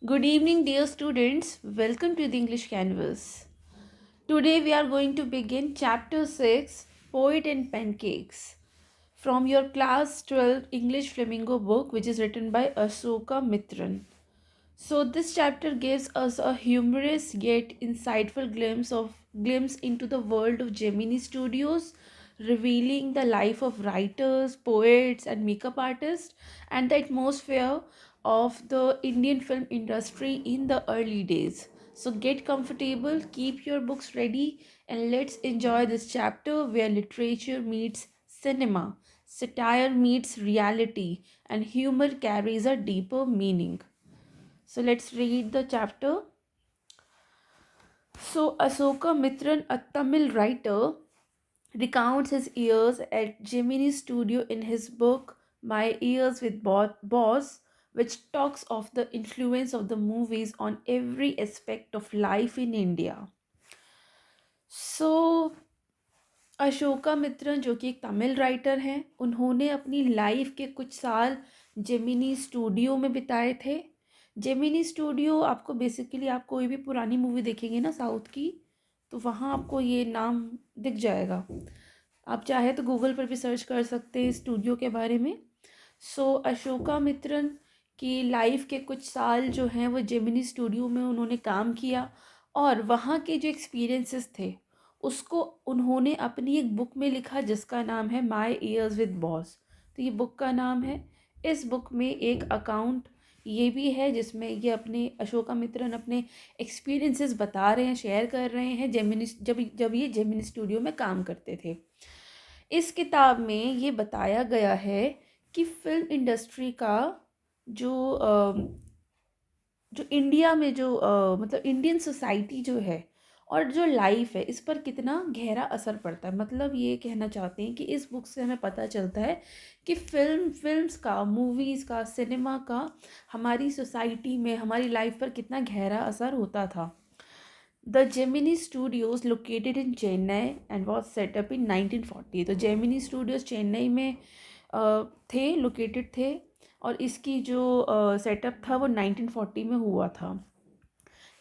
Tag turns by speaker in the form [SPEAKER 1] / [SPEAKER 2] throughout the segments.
[SPEAKER 1] Good evening, dear students. Welcome to the English Canvas. Today we are going to begin Chapter 6 Poet and Pancakes from your Class 12 English Flamingo book, which is written by Ashoka Mitran. So, this chapter gives us a humorous yet insightful glimpse into the world of Gemini Studios, revealing the life of writers, poets, and makeup artists, and the atmosphere of the Indian film industry in the early days. So, get comfortable, keep your books ready, and let's enjoy this chapter where literature meets cinema, satire meets reality, and humor carries a deeper meaning. So let's read the chapter. So Asoka Mitran, a Tamil writer, recounts his years at Gemini Studio in his book My Years with Boss, which talks of the influence of the movies on every aspect of life in India. So Ashoka Mitran जो कि एक Tamil writer हैं, उन्होंने अपनी life के कुछ साल Gemini studio में बिताए थे। जेमिनी स्टूडियो आपको बेसिकली, आप कोई भी पुरानी मूवी देखेंगे ना साउथ की, तो वहाँ आपको ये नाम दिख जाएगा। आप चाहे तो गूगल पर भी सर्च कर सकते हैं स्टूडियो के बारे में। सो अशोका मित्रन की लाइफ के कुछ साल जो हैं वो जेमिनी स्टूडियो में उन्होंने काम किया, और वहाँ के जो एक्सपीरियंसेस थे उसको उन्होंने अपनी एक बुक में लिखा जिसका नाम है माई ईयर्स विद बॉस। तो ये बुक का नाम है। इस बुक में एक अकाउंट ये भी है जिसमें ये अपने अशोका मित्रन अपने एक्सपीरियंसेस बता रहे हैं, शेयर कर रहे हैं जेमिनी, जब जब ये जेमिनी स्टूडियो में काम करते थे। इस किताब में ये बताया गया है कि फिल्म इंडस्ट्री का जो जो इंडिया में जो मतलब इंडियन सोसाइटी जो है और जो लाइफ है, इस पर कितना गहरा असर पड़ता है। मतलब ये कहना चाहते हैं कि इस बुक से हमें पता चलता है कि फिल्म्स का, मूवीज़ का, सिनेमा का हमारी सोसाइटी में, हमारी लाइफ पर कितना गहरा असर होता था। The Gemini Studios located in Chennai and was set up in 1940। तो जेमिनी स्टूडियोज़ चेन्नई में थे, लोकेटेड थे, और इसकी जो सेटअप था वो 1940 में हुआ था।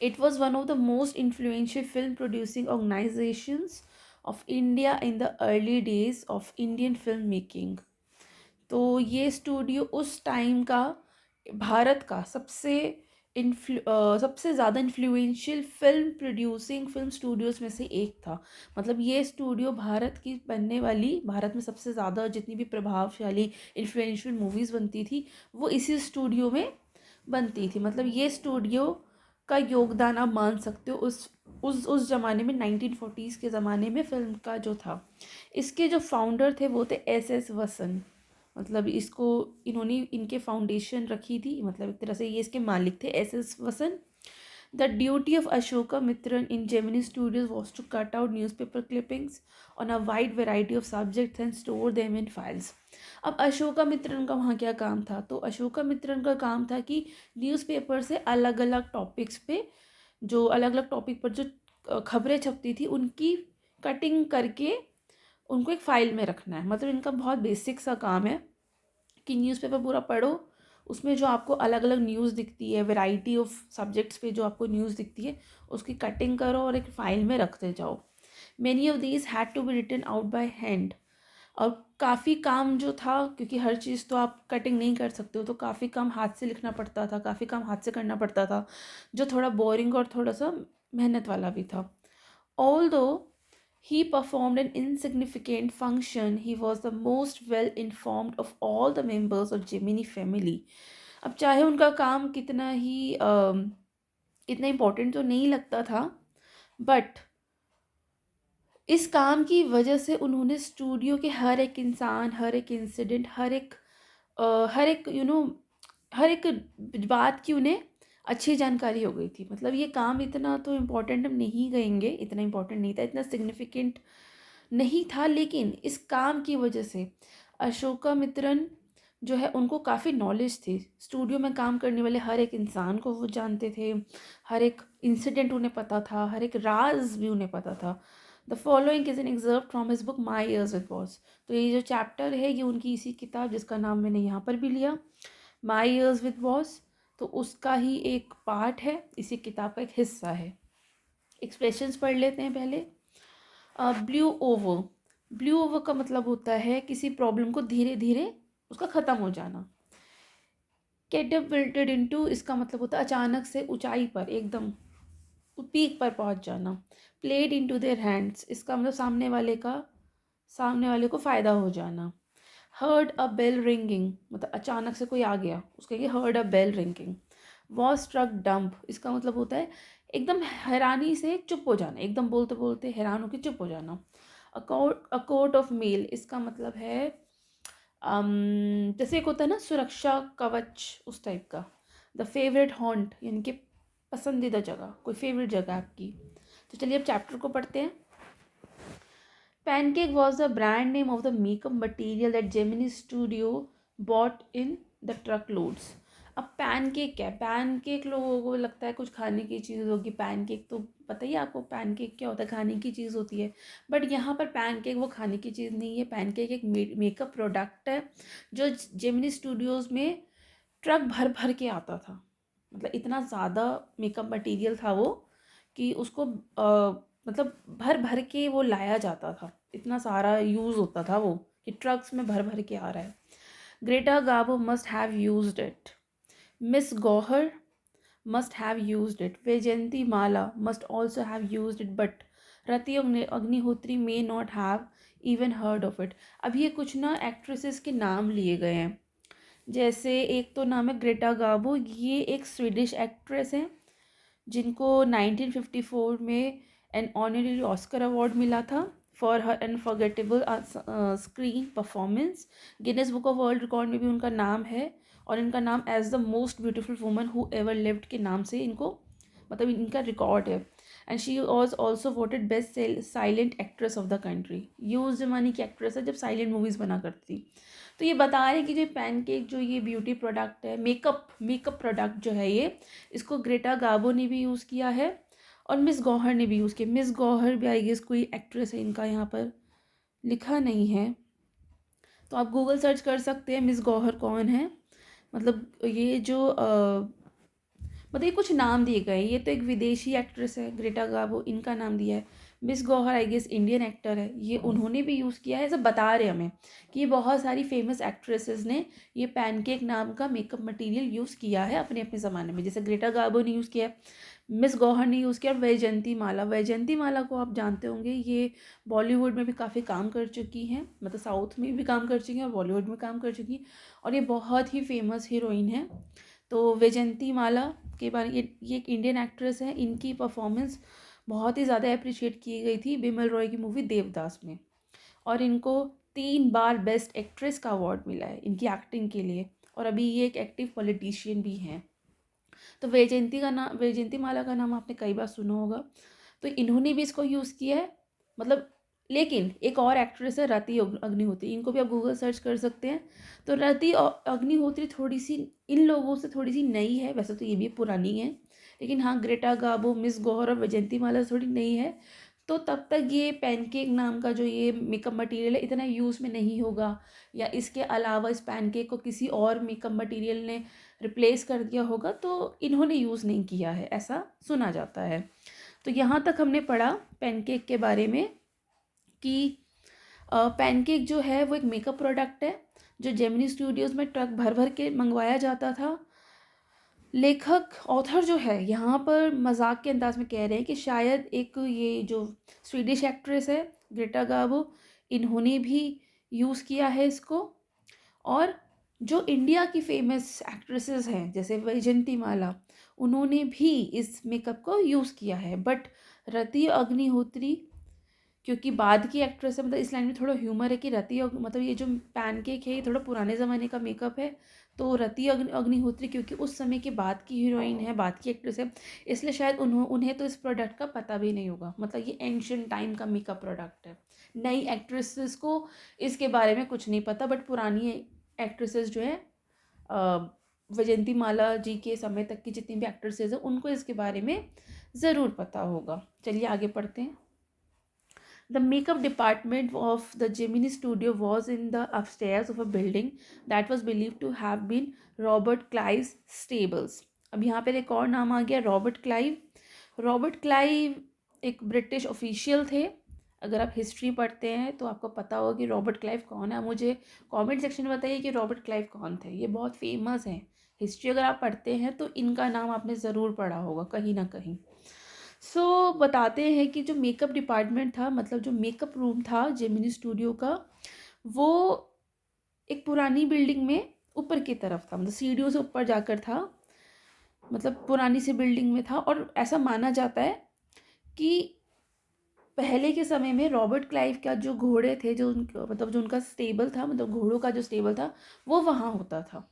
[SPEAKER 1] It was one of the most influential film producing organisations of India in the early days of Indian film making. तो ये स्टूडियो उस टाइम का भारत का सबसे ज़्यादा इन्फ्लुएंशियल फिल्म स्टूडियोज़ में से एक था। मतलब ये स्टूडियो भारत की बनने वाली, भारत में सबसे ज़्यादा जितनी भी प्रभावशाली इन्फ्लुएंशियल मूवीज़ बनती थी वो इसी स्टूडियो में बनती थी। मतलब ये स्टूडियो का योगदान आप मान सकते हो उस ज़माने में, 1940s के ज़माने में फिल्म का जो था। इसके जो फाउंडर थे वो थे एस वसन। मतलब इसको इन्होंने इनके फाउंडेशन रखी थी, मतलब एक तरह से ये इसके मालिक थे, S Vasan. The duty of Ashoka Mitran in Gemini Studios was to cut out newspaper clippings on a wide variety of subjects and store them in files. अब अशोका मित्रन का वहाँ क्या काम था? तो अशोका मित्रन का काम था कि न्यूज़पेपर से अलग अलग टॉपिक्स पे, जो अलग अलग टॉपिक पर जो खबरें छपती थी उनकी कटिंग करके उनको एक फ़ाइल में रखना है। मतलब इनका बहुत बेसिक सा काम है कि न्यूज़पेपर पूरा पढ़ो, उसमें जो आपको अलग अलग न्यूज़ दिखती है, वैरायटी ऑफ सब्जेक्ट्स पे जो आपको न्यूज़ दिखती है, उसकी कटिंग करो और एक फ़ाइल में रखते जाओ। Many of these had to be written out by hand. और काफ़ी काम जो था, क्योंकि हर चीज़ तो आप कटिंग नहीं कर सकते हो, तो काफ़ी काम हाथ से लिखना पड़ता था, काफ़ी काम हाथ से करना पड़ता था, जो थोड़ा बोरिंग और थोड़ा सा मेहनत वाला भी था। Although he performed an insignificant function, he was the most well informed of all the members of Gemini family. अब चाहे उनका काम कितना ही इतना इम्पोर्टेंट तो नहीं लगता था, बट इस काम की वजह से उन्होंने स्टूडियो के हर एक इंसान, हर एक इंसिडेंट, हर एक हर एक बात की उन्हें अच्छी जानकारी हो गई थी। मतलब ये काम इतना तो इम्पोर्टेंट हम नहीं कहेंगे, इतना इम्पोर्टेंट नहीं था, इतना सिग्निफिकेंट नहीं था, लेकिन इस काम की वजह से अशोका मित्रन जो है उनको काफ़ी नॉलेज थी। स्टूडियो में काम करने वाले हर एक इंसान को वो जानते थे, हर एक इंसिडेंट उन्हें पता था, हर एक राज भी उन्हें पता था। The following is an excerpt from his book my years with boss. तो ये जो चैप्टर है ये उनकी इसी किताब, जिसका नाम मैंने यहाँ पर भी लिया, माई ईयर्स विद बॉस, तो उसका ही एक पार्ट है, इसी किताब का एक हिस्सा है। एक्सप्रेशंस पढ़ लेते हैं पहले। ब्लू ओवर, ब्लू ओवर का मतलब होता है किसी प्रॉब्लम को धीरे धीरे उसका ख़त्म हो जाना। कैटअपल्टेड इनटू, इसका मतलब होता है अचानक से ऊंचाई पर एकदम पीक पर पहुंच जाना। प्लेड इनटू देयर हैंड्स, इसका मतलब सामने वाले को फ़ायदा हो जाना। हर्ड अ बेल रिंगिंग, मतलब अचानक से कोई आ गया, उसके लिए heard a bell ringing. Was struck dumb, इसका मतलब होता है एकदम हैरानी से चुप हो जाना, एकदम बोलते बोलते हैरान होकर चुप हो जाना। अ कोट ऑफ मेल, इसका मतलब है जैसे एक होता है ना सुरक्षा कवच, उस टाइप का। द फेवरेट हॉन्ट, यानी कि पसंदीदा जगह, कोई फेवरेट जगह आपकी। तो चलिए अब चैप्टर को पढ़ते हैं। Pancake was the brand name of the makeup material that Gemini Studio bought in the truck loads. अब पैनकेक क्या है? पैनकेक लोगों को लगता है कुछ खाने की चीज़ होगी। पैनकेक तो पता ही है आपको, पैनकेक क्या होता है, खाने की चीज़ होती है। बट यहाँ पर पैनकेक वो खाने की चीज़ नहीं है। पैनकेक एक मेकअप प्रोडक्ट है जो जेमिनी स्टूडियोज़ में ट्रक भर भर के आता था। मतलब इतना ज़्यादा मेकअप मटेरियल था वो कि उसको मतलब भर भर के वो लाया जाता था, इतना सारा यूज़ होता था वो कि ट्रक्स में भर भर के आ रहा है। Greta Garbo must have used it, Miss Gohar must have used it, Vaijayanti Mala must also have used it, but Rati Agnihotri may not have even heard of it। अब ये कुछ ना एक्ट्रेसेस के नाम लिए गए हैं। जैसे एक तो नाम है ग्रेटा गाबो, ये एक स्वीडिश एक्ट्रेस है जिनको 1954 में एन ऑनररी ऑस्कर अवार्ड मिला था for her unforgettable screen performance. Guinness Book of World Record में भी उनका नाम है, और इनका नाम as the most beautiful woman who ever lived के नाम से इनको मतलब इनका रिकॉर्ड है। And she was also voted best silent actress of the country. ये उस जमाने की एक्ट्रेस है जब साइलेंट मूवीज़ बना करती थी। तो ये बता रहे हैं कि जो पैनकेक जो ये ब्यूटी प्रोडक्ट है, मेकअप प्रोडक्ट जो है ये, इसको ग्रेटा गाबो ने भी यूज़ किया है और मिस गौहर ने भी यूज़ किया। मिस गौहर भी आई गेस कोई एक्ट्रेस है, इनका यहाँ पर लिखा नहीं है, तो आप गूगल सर्च कर सकते हैं मिस गौहर कौन है। मतलब ये जो मतलब ये कुछ नाम दिए गए, ये तो एक विदेशी एक्ट्रेस है ग्रेटा गाबो, इनका नाम दिया है। Miss Gohar I guess Indian actor है, ये उन्होंने भी यूज़ किया है। ऐसा बता रहे हमें कि ये बहुत सारी फेमस एक्ट्रेसेस ने ये पैनकेक नाम का मेकअप मटेरियल यूज़ किया है अपने अपने ज़माने में। जैसे ग्रेटा गाबो ने यूज़ किया है, मिस गौहर ने यूज़ किया, और वैजयंती माला, वैजयंती माला को आप जानते होंगे, ये बॉलीवुड में भी काफ़ी काम कर चुकी हैं, मतलब साउथ में भी काम कर चुकी हैं और बॉलीवुड में काम कर चुकी हैं, और ये बहुत ही फेमस हीरोइन है। तो वैजयंती माला के बारे ये एक इंडियन एक्ट्रेस है, इनकी परफॉर्मेंस बहुत ही ज़्यादा अप्रिशिएट की गई थी बिमल रॉय की मूवी देवदास में, और इनको 3 बार बेस्ट एक्ट्रेस का अवार्ड मिला है इनकी एक्टिंग के लिए, और अभी ये एक एक्टिव पॉलिटिशियन भी हैं। तो वैजयंती माला का नाम आपने कई बार सुना होगा, तो इन्होंने भी इसको यूज़ किया है। मतलब लेकिन एक और एक्ट्रेस है रति अग्निहोत्री, इनको भी आप गूगल सर्च कर सकते हैं। तो रति अग्निहोत्री थोड़ी सी इन लोगों से थोड़ी सी नई है, वैसे तो ये भी पुरानी है, लेकिन हाँ ग्रेटा गाबो, मिस गौहर और वैजयंती माला थोड़ी नई है। तो तब तक ये पैनकेक नाम का जो ये मेकअप मटेरियल है इतना यूज़ में नहीं होगा, या इसके अलावा इस पैनकेक को किसी और मेकअप मटेरियल ने रिप्लेस कर दिया होगा, तो इन्होंने यूज़ नहीं किया है, ऐसा सुना जाता है। तो यहाँ तक हमने पढ़ा पैनकेक के बारे में कि पैनकेक जो है वो एक मेकअप प्रोडक्ट है जो जेमिनी स्टूडियोज़ में ट्रक भर भर के मंगवाया जाता था। लेखक ऑथर जो है यहाँ पर मजाक के अंदाज में कह रहे हैं कि शायद एक ये जो स्वीडिश एक्ट्रेस है ग्रेटा गाबो, इन्होंने भी यूज़ किया है इसको, और जो इंडिया की फेमस एक्ट्रेसेस हैं जैसे वैजयंती माला, उन्होंने भी इस मेकअप को यूज़ किया है। बट रति अग्निहोत्री क्योंकि बाद की एक्ट्रेस है, मतलब इस लाइन में थोड़ा ह्यूमर है कि मतलब ये जो पैनकेक है ये थोड़ा पुराने ज़माने का मेकअप है, तो रति अग्निहोत्री क्योंकि उस समय के बाद की हीरोइन है, बाद की एक्ट्रेस है, इसलिए शायद उन्हें तो इस प्रोडक्ट का पता भी नहीं होगा। मतलब ये एंशियंट टाइम का मेकअप प्रोडक्ट है, नई एक्ट्रेसेस को इसके बारे में कुछ नहीं पता, बट पुरानी एक्ट्रेसेस जो है वैजयंती माला जी के समय तक की जितनी भी एक्ट्रेसेस हैं उनको इसके बारे में ज़रूर पता होगा। चलिए आगे पढ़ते हैं। The makeup department of the Gemini studio was in the upstairs of a building that was believed to have been Robert Clive's stables. अब यहाँ पर एक और नाम आ गया, रॉबर्ट क्लाइव। रॉबर्ट क्लाइव एक ब्रिटिश ऑफिशियल थे। अगर आप हिस्ट्री पढ़ते हैं तो आपको पता होगा कि रॉबर्ट क्लाइव कौन है। मुझे कमेंट सेक्शन में बताइए कि रॉबर्ट क्लाइव कौन थे। ये बहुत फेमस हैं। हिस्ट्री अगर आप पढ़ते हैं तो इनका नाम आपने ज़रूर पढ़ा होगा कहीं ना कहीं। बताते हैं कि जो मेकअप डिपार्टमेंट था, मतलब जो मेकअप रूम था जेमिनी स्टूडियो का, वो एक पुरानी बिल्डिंग में ऊपर की तरफ था, मतलब सीढ़ियों से ऊपर जाकर था, मतलब पुरानी सी बिल्डिंग में था। और ऐसा माना जाता है कि पहले के समय में रॉबर्ट क्लाइव का जो घोड़े थे, जो उनका मतलब जो उनका स्टेबल था, मतलब घोड़ों का जो स्टेबल था, वो वहाँ होता था।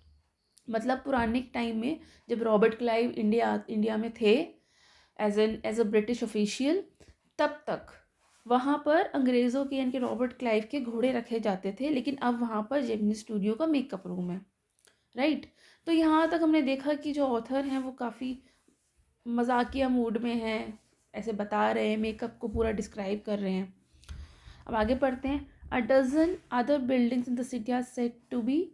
[SPEAKER 1] मतलब पुराने टाइम में जब रॉबर्ट क्लाइव इंडिया में थे एज अ ब्रिटिश ऑफिशियल, तब तक वहाँ पर अंग्रेज़ों के यानी कि रॉबर्ट क्लाइव के घोड़े रखे जाते थे। लेकिन अब वहाँ पर जेमिनी स्टूडियो का मेकअप रूम है, राइट। तो यहाँ तक हमने देखा कि जो ऑथर हैं वो काफ़ी मजाकिया मूड में हैं, ऐसे बता रहे हैं, मेकअप को पूरा डिस्क्राइब कर रहे हैं। अब आगे पढ़ते हैं। A dozen other buildings in the city are set to be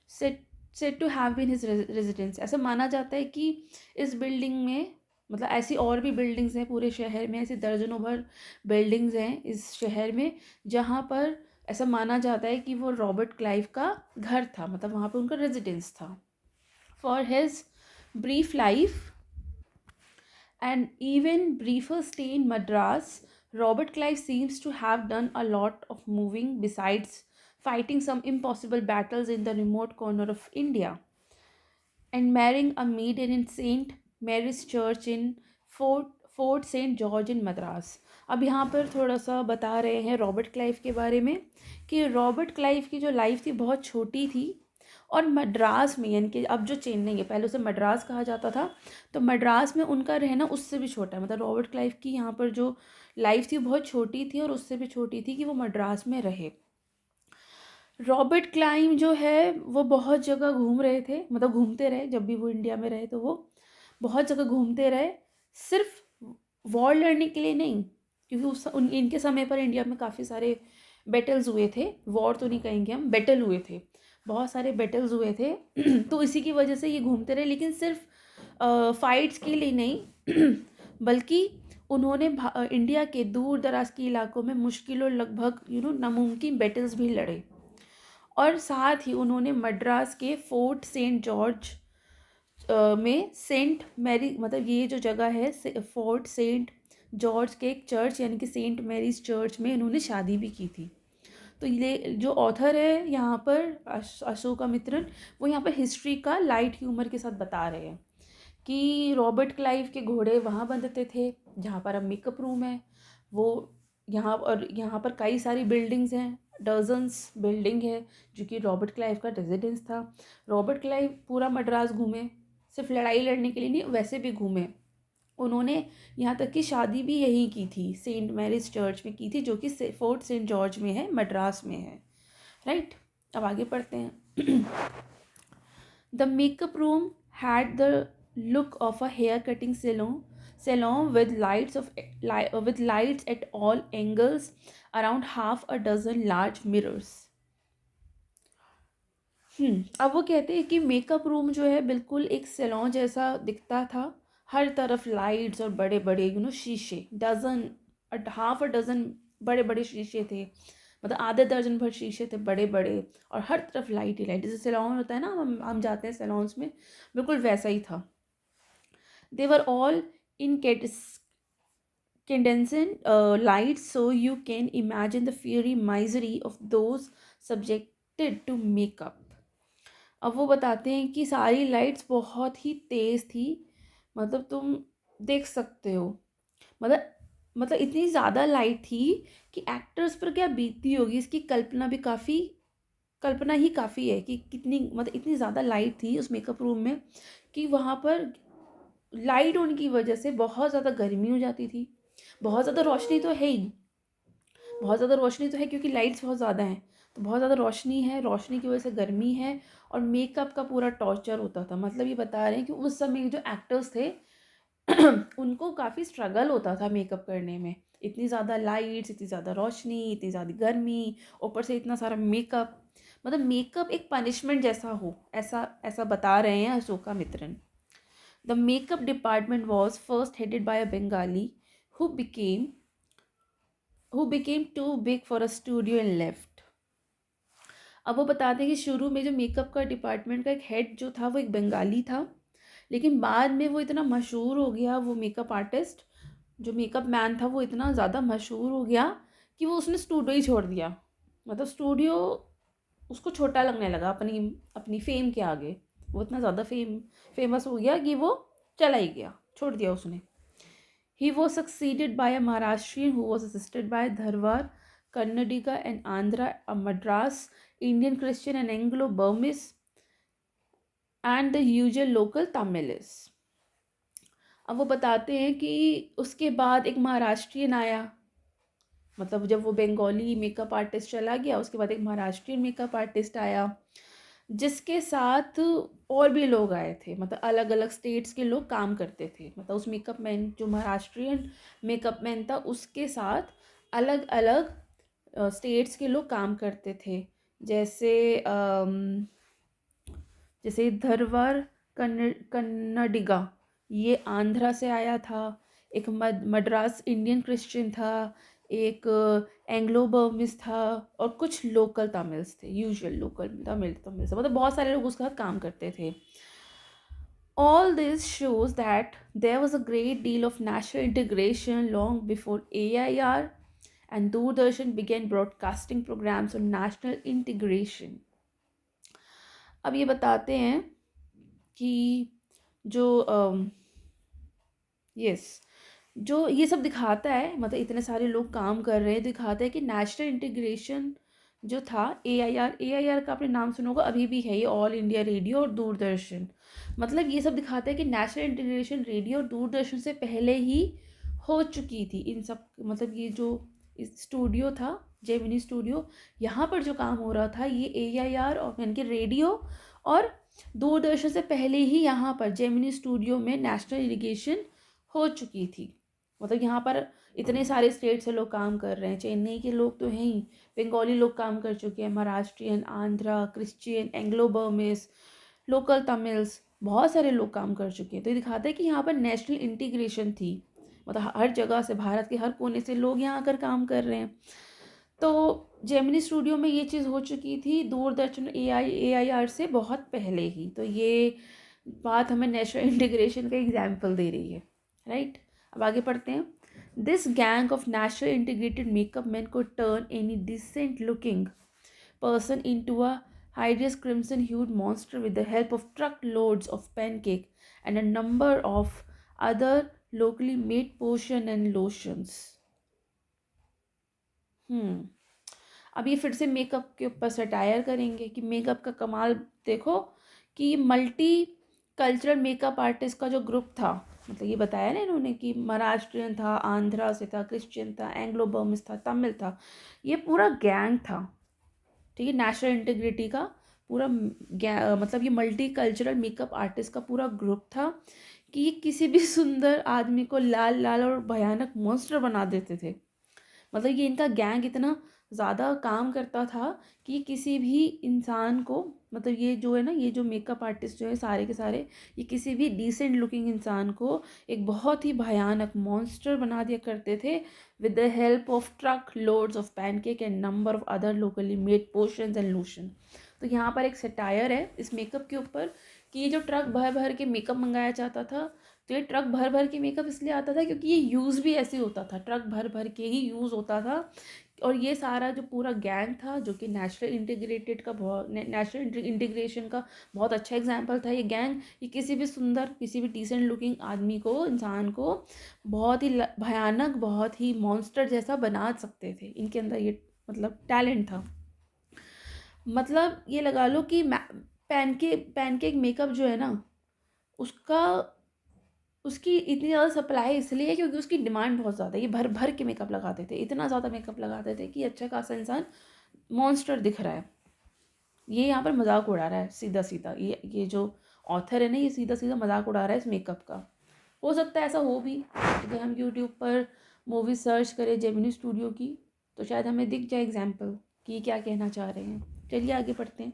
[SPEAKER 1] set set to have been his residence. ऐसा माना जाता है कि इस बिल्डिंग में, मतलब ऐसी और भी बिल्डिंग्स हैं पूरे शहर में, ऐसी दर्जनों भर बिल्डिंग्स हैं इस शहर में, जहाँ पर ऐसा माना जाता है कि वो रॉबर्ट क्लाइव का घर था, मतलब वहाँ पर उनका रेजिडेंस था। For his brief life and even briefer stay in Madras, Robert Clive seems to have done a lot of moving besides fighting some impossible battles in the remote corner of India and marrying a maiden in St. Mary's Church in Fort Fort Saint George in Madras. अब यहाँ पर थोड़ा सा बता रहे हैं Robert Clive के बारे में कि रॉबर्ट क्लाइव की जो लाइफ थी बहुत छोटी थी, और मद्रास में, यानी कि अब जो चेन्नई है, पहले उसे मद्रास कहा जाता था, तो मद्रास में उनका रहना उससे भी छोटा है। मतलब रॉबर्ट क्लाइव की यहाँ पर जो लाइफ थी बहुत छोटी थी, और उससे भी छोटी थी कि वो मद्रास में रहे। रॉबर्ट क्लाइव जो है वो बहुत जगह घूम रहे थे, मतलब घूमते रहे, जब भी वो इंडिया में रहे तो वो बहुत जगह घूमते रहे, सिर्फ वॉर लड़ने के लिए नहीं, क्योंकि इनके समय पर इंडिया में काफ़ी सारे बैटल्स हुए थे। वॉर तो नहीं कहेंगे हम, बैटल हुए थे, बहुत सारे बैटल्स हुए थे तो इसी की वजह से ये घूमते रहे, लेकिन सिर्फ फाइट्स के लिए नहीं बल्कि उन्होंने इंडिया के दूर दराज के इलाकों में मुश्किलों, लगभग नामुमकिन बैटल्स भी लड़े। और साथ ही उन्होंने मद्रास के फोर्ट सेंट जॉर्ज में सेंट मैरी, मतलब ये जो जगह है फोर्ट सेंट जॉर्ज के एक चर्च यानी कि सेंट मैरीज चर्च में इन्होंने शादी भी की थी। तो ये जो ऑथर है यहाँ पर अशोका मित्रन, वो यहाँ पर हिस्ट्री का लाइट ह्यूमर के साथ बता रहे हैं कि रॉबर्ट क्लाइव के घोड़े वहाँ बनते थे जहाँ पर अब मेकअप रूम है। वो यहाँ, और यहाँ पर कई सारी बिल्डिंग्स हैं, डजन्स बिल्डिंग है, जो कि रॉबर्ट क्लाइव का रेजिडेंस था। रॉबर्ट क्लाइव पूरा मद्रास घूमे, सिर्फ लड़ाई लड़ने के लिए नहीं, वैसे भी घूमे। उन्होंने यहाँ तक कि शादी भी यहीं की थी, सेंट मैरीज चर्च में की थी, जो कि फोर्ट सेंट जॉर्ज में है, मद्रास में है, राइट। अब आगे पढ़ते हैं। The makeup room had the look of a hair cutting salon with lights at all angles, around half a dozen large mirrors. अब वो कहते हैं कि मेकअप रूम जो है बिल्कुल एक सैलून जैसा दिखता था, हर तरफ लाइट्स और बड़े बड़े शीशे, हाफ अ डजन बड़े बड़े शीशे थे, मतलब आधे दर्जन भर शीशे थे बड़े बड़े, और हर तरफ लाइट ही लाइट, जैसे सैलून होता है ना, हम जाते हैं सैलून्स में, बिल्कुल वैसा ही था। They were all in incandescent lights, so you can imagine the fiery misery of those subjected to makeup. अब वो बताते हैं कि सारी लाइट्स बहुत ही तेज़ थी, मतलब तुम देख सकते हो, मतलब इतनी ज़्यादा लाइट थी कि एक्टर्स पर क्या बीतती होगी इसकी कल्पना ही काफ़ी है कि कितनी, मतलब इतनी ज़्यादा लाइट थी उस मेकअप रूम में कि वहाँ पर लाइट होने की वजह से बहुत ज़्यादा गर्मी हो जाती थी। बहुत ज़्यादा रोशनी तो है ही, बहुत ज़्यादा रोशनी तो है क्योंकि लाइट्स बहुत ज़्यादा हैं, तो बहुत ज़्यादा रोशनी है, रोशनी की वजह से गर्मी है, और मेकअप का पूरा टॉर्चर होता था। मतलब ये बता रहे हैं कि उस समय जो एक्टर्स थे उनको काफ़ी स्ट्रगल होता था मेकअप करने में, इतनी ज़्यादा लाइट्स, इतनी ज़्यादा रोशनी, इतनी ज़्यादा गर्मी, ऊपर से इतना सारा मेकअप, मतलब मेकअप एक पनिशमेंट जैसा हो, ऐसा ऐसा बता रहे हैं Ashoka Mitran. The makeup department was first headed by a Bengali who became too big for a studio and left. अब वो बताते हैं कि शुरू में जो मेकअप का डिपार्टमेंट का एक हेड जो था वो एक बंगाली था, लेकिन बाद में वो इतना मशहूर हो गया, वो मेकअप आर्टिस्ट जो मेकअप मैन था वो इतना ज़्यादा मशहूर हो गया कि वो उसने स्टूडियो ही छोड़ दिया। मतलब स्टूडियो उसको छोटा लगने लगा अपनी अपनी फेम के आगे। वो इतना ज़्यादा फेमस हो गया कि वो चला ही गया, छोड़ दिया उसने। He was succeeded by a Maharashtrian who was assisted by Dharwar, Kannadiga and Andhra, a Madras, Indian Christian and Anglo-Burmese, and the usual local Tamilis. अब वो बताते हैं कि उसके बाद एक महाराष्ट्रियन आया, मतलब जब वो बंगाली मेकअप आर्टिस्ट चला गया उसके बाद एक महाराष्ट्रियन मेकअप आर्टिस्ट आया, जिसके साथ और भी लोग आए थे, मतलब अलग अलग स्टेट्स के लोग काम करते थे। मतलब उस मेकअप मैन जो महाराष्ट्रियन मेकअप मैन था उसके साथ अलग अलग स्टेट्स के लोग काम करते थे। जैसे जैसे धरवार कन्नडिगा, ये आंध्रा से आया था। एक मद्रास इंडियन क्रिश्चियन था, एक एंग्लो बर्मिस था, और कुछ लोकल तमिल्स थे, यूजुअल लोकल तमिल्स, मतलब बहुत सारे लोग उसके साथ काम करते थे। All this shows that there was a great deal of national integration long before AIR and Doordarshan began broadcasting programs on national integration. अब ये बताते हैं कि जो जो ये सब दिखाता है, मतलब इतने सारे लोग काम कर रहे हैं, दिखाता है कि नेशनल इंटीग्रेशन जो था AIR का आपने नाम सुना होगा, अभी भी है ये, ऑल इंडिया रेडियो और दूरदर्शन। मतलब ये सब दिखाता है कि नेशनल इंटीग्रेशन रेडियो और दूरदर्शन से पहले ही हो चुकी थी इन सब, मतलब ये जो स्टूडियो था जेमिनी स्टूडियो, यहाँ पर जो काम हो रहा था ये AIR और यानी कि रेडियो और दूरदर्शन से पहले ही यहाँ पर जेमिनी स्टूडियो में नेशनल इंटीग्रेशन हो चुकी थी। मतलब यहाँ पर इतने सारे स्टेट से लोग काम कर रहे हैं, चेन्नई के लोग तो हैं ही, बंगाली लोग काम कर चुके हैं, Maharashtrian, Andhra, Christian, Anglo Burmese, local Tamils, बहुत सारे लोग काम कर चुके हैं। तो ये दिखाता है कि यहाँ पर नेशनल इंटीग्रेशन थी, मतलब हर जगह से, भारत के हर कोने से लोग यहाँ आकर काम कर रहे हैं। तो जेमिनी स्टूडियो में ये चीज़ हो चुकी थी दूरदर्शन AIR से बहुत पहले ही। तो ये बात हमें नेशनल इंटीग्रेशन का एग्जाम्पल दे रही है, राइट। अब आगे पढ़ते हैं। This gang of national integrated makeup man को turn any decent looking person into a hideous crimson hued monster with the help of truckloads of pancake and a number of other locally made potion and lotions. अब ये फिर से makeup के ऊपर satire करेंगे कि makeup का कमाल देखो कि मल्टी कल्चरल मेकअप आर्टिस्ट का जो ग्रुप था, मतलब ये बताया ना इन्होंने कि महाराष्ट्रियन था, आंध्रा से था, क्रिश्चियन था, एंग्लो बर्मिस था, तमिल था, ये पूरा गैंग था, ठीक है। नेशनल इंटीग्रिटी का पूरा मतलब ये मल्टी कल्चरल मेकअप आर्टिस्ट का पूरा ग्रुप था कि ये किसी भी सुंदर आदमी को लाल लाल और भयानक मॉन्स्टर बना देते थे। मतलब ये इनका गैंग इतना ज़्यादा काम करता था कि किसी भी इंसान को, मतलब ये जो है ना, ये जो मेकअप आर्टिस्ट जो है सारे के सारे, ये किसी भी डिसेंट लुकिंग इंसान को एक बहुत ही भयानक मॉन्स्टर बना दिया करते थे with the help of truck loads of pancake and number of other locally made potions and lotion. तो यहाँ पर एक सटायर है इस मेकअप के ऊपर कि ये जो ट्रक भर भर के मेकअप मंगाया जाता था, तो ये ट्रक भर भर के मेकअप इसलिए आता था क्योंकि ये यूज़ भी ऐसे होता था, ट्रक भर भर के ही यूज़ होता था। और ये सारा जो पूरा गैंग था जो कि नेशनल इंटीग्रेशन का बहुत अच्छा एग्जाम्पल था, ये गैंग, ये किसी भी सुंदर, किसी भी डिसेंट लुकिंग आदमी को, इंसान को बहुत ही भयानक, बहुत ही मॉन्स्टर जैसा बना सकते थे। इनके अंदर ये मतलब टैलेंट था। मतलब ये लगा लो कि पैनकेक मेकअप जो है ना, उसकी इतनी ज़्यादा सप्लाई इसलिए है क्योंकि उसकी डिमांड बहुत ज़्यादा है। ये भर भर के मेकअप लगाते थे, इतना ज़्यादा मेकअप लगाते थे कि अच्छा खासा इंसान मॉन्स्टर दिख रहा है। ये यहाँ पर मजाक उड़ा रहा है सीधा सीधा, ये जो ऑथर है ना, ये सीधा सीधा मजाक उड़ा रहा है इस मेकअप का। हो सकता है ऐसा हो भी, अगर हम यूट्यूब पर मूवी सर्च करें जेमिनी स्टूडियो की तो शायद हमें दिख जाए एग्जाम्पल कि ये क्या कहना चाह रहे हैं। चलिए आगे पढ़ते हैं।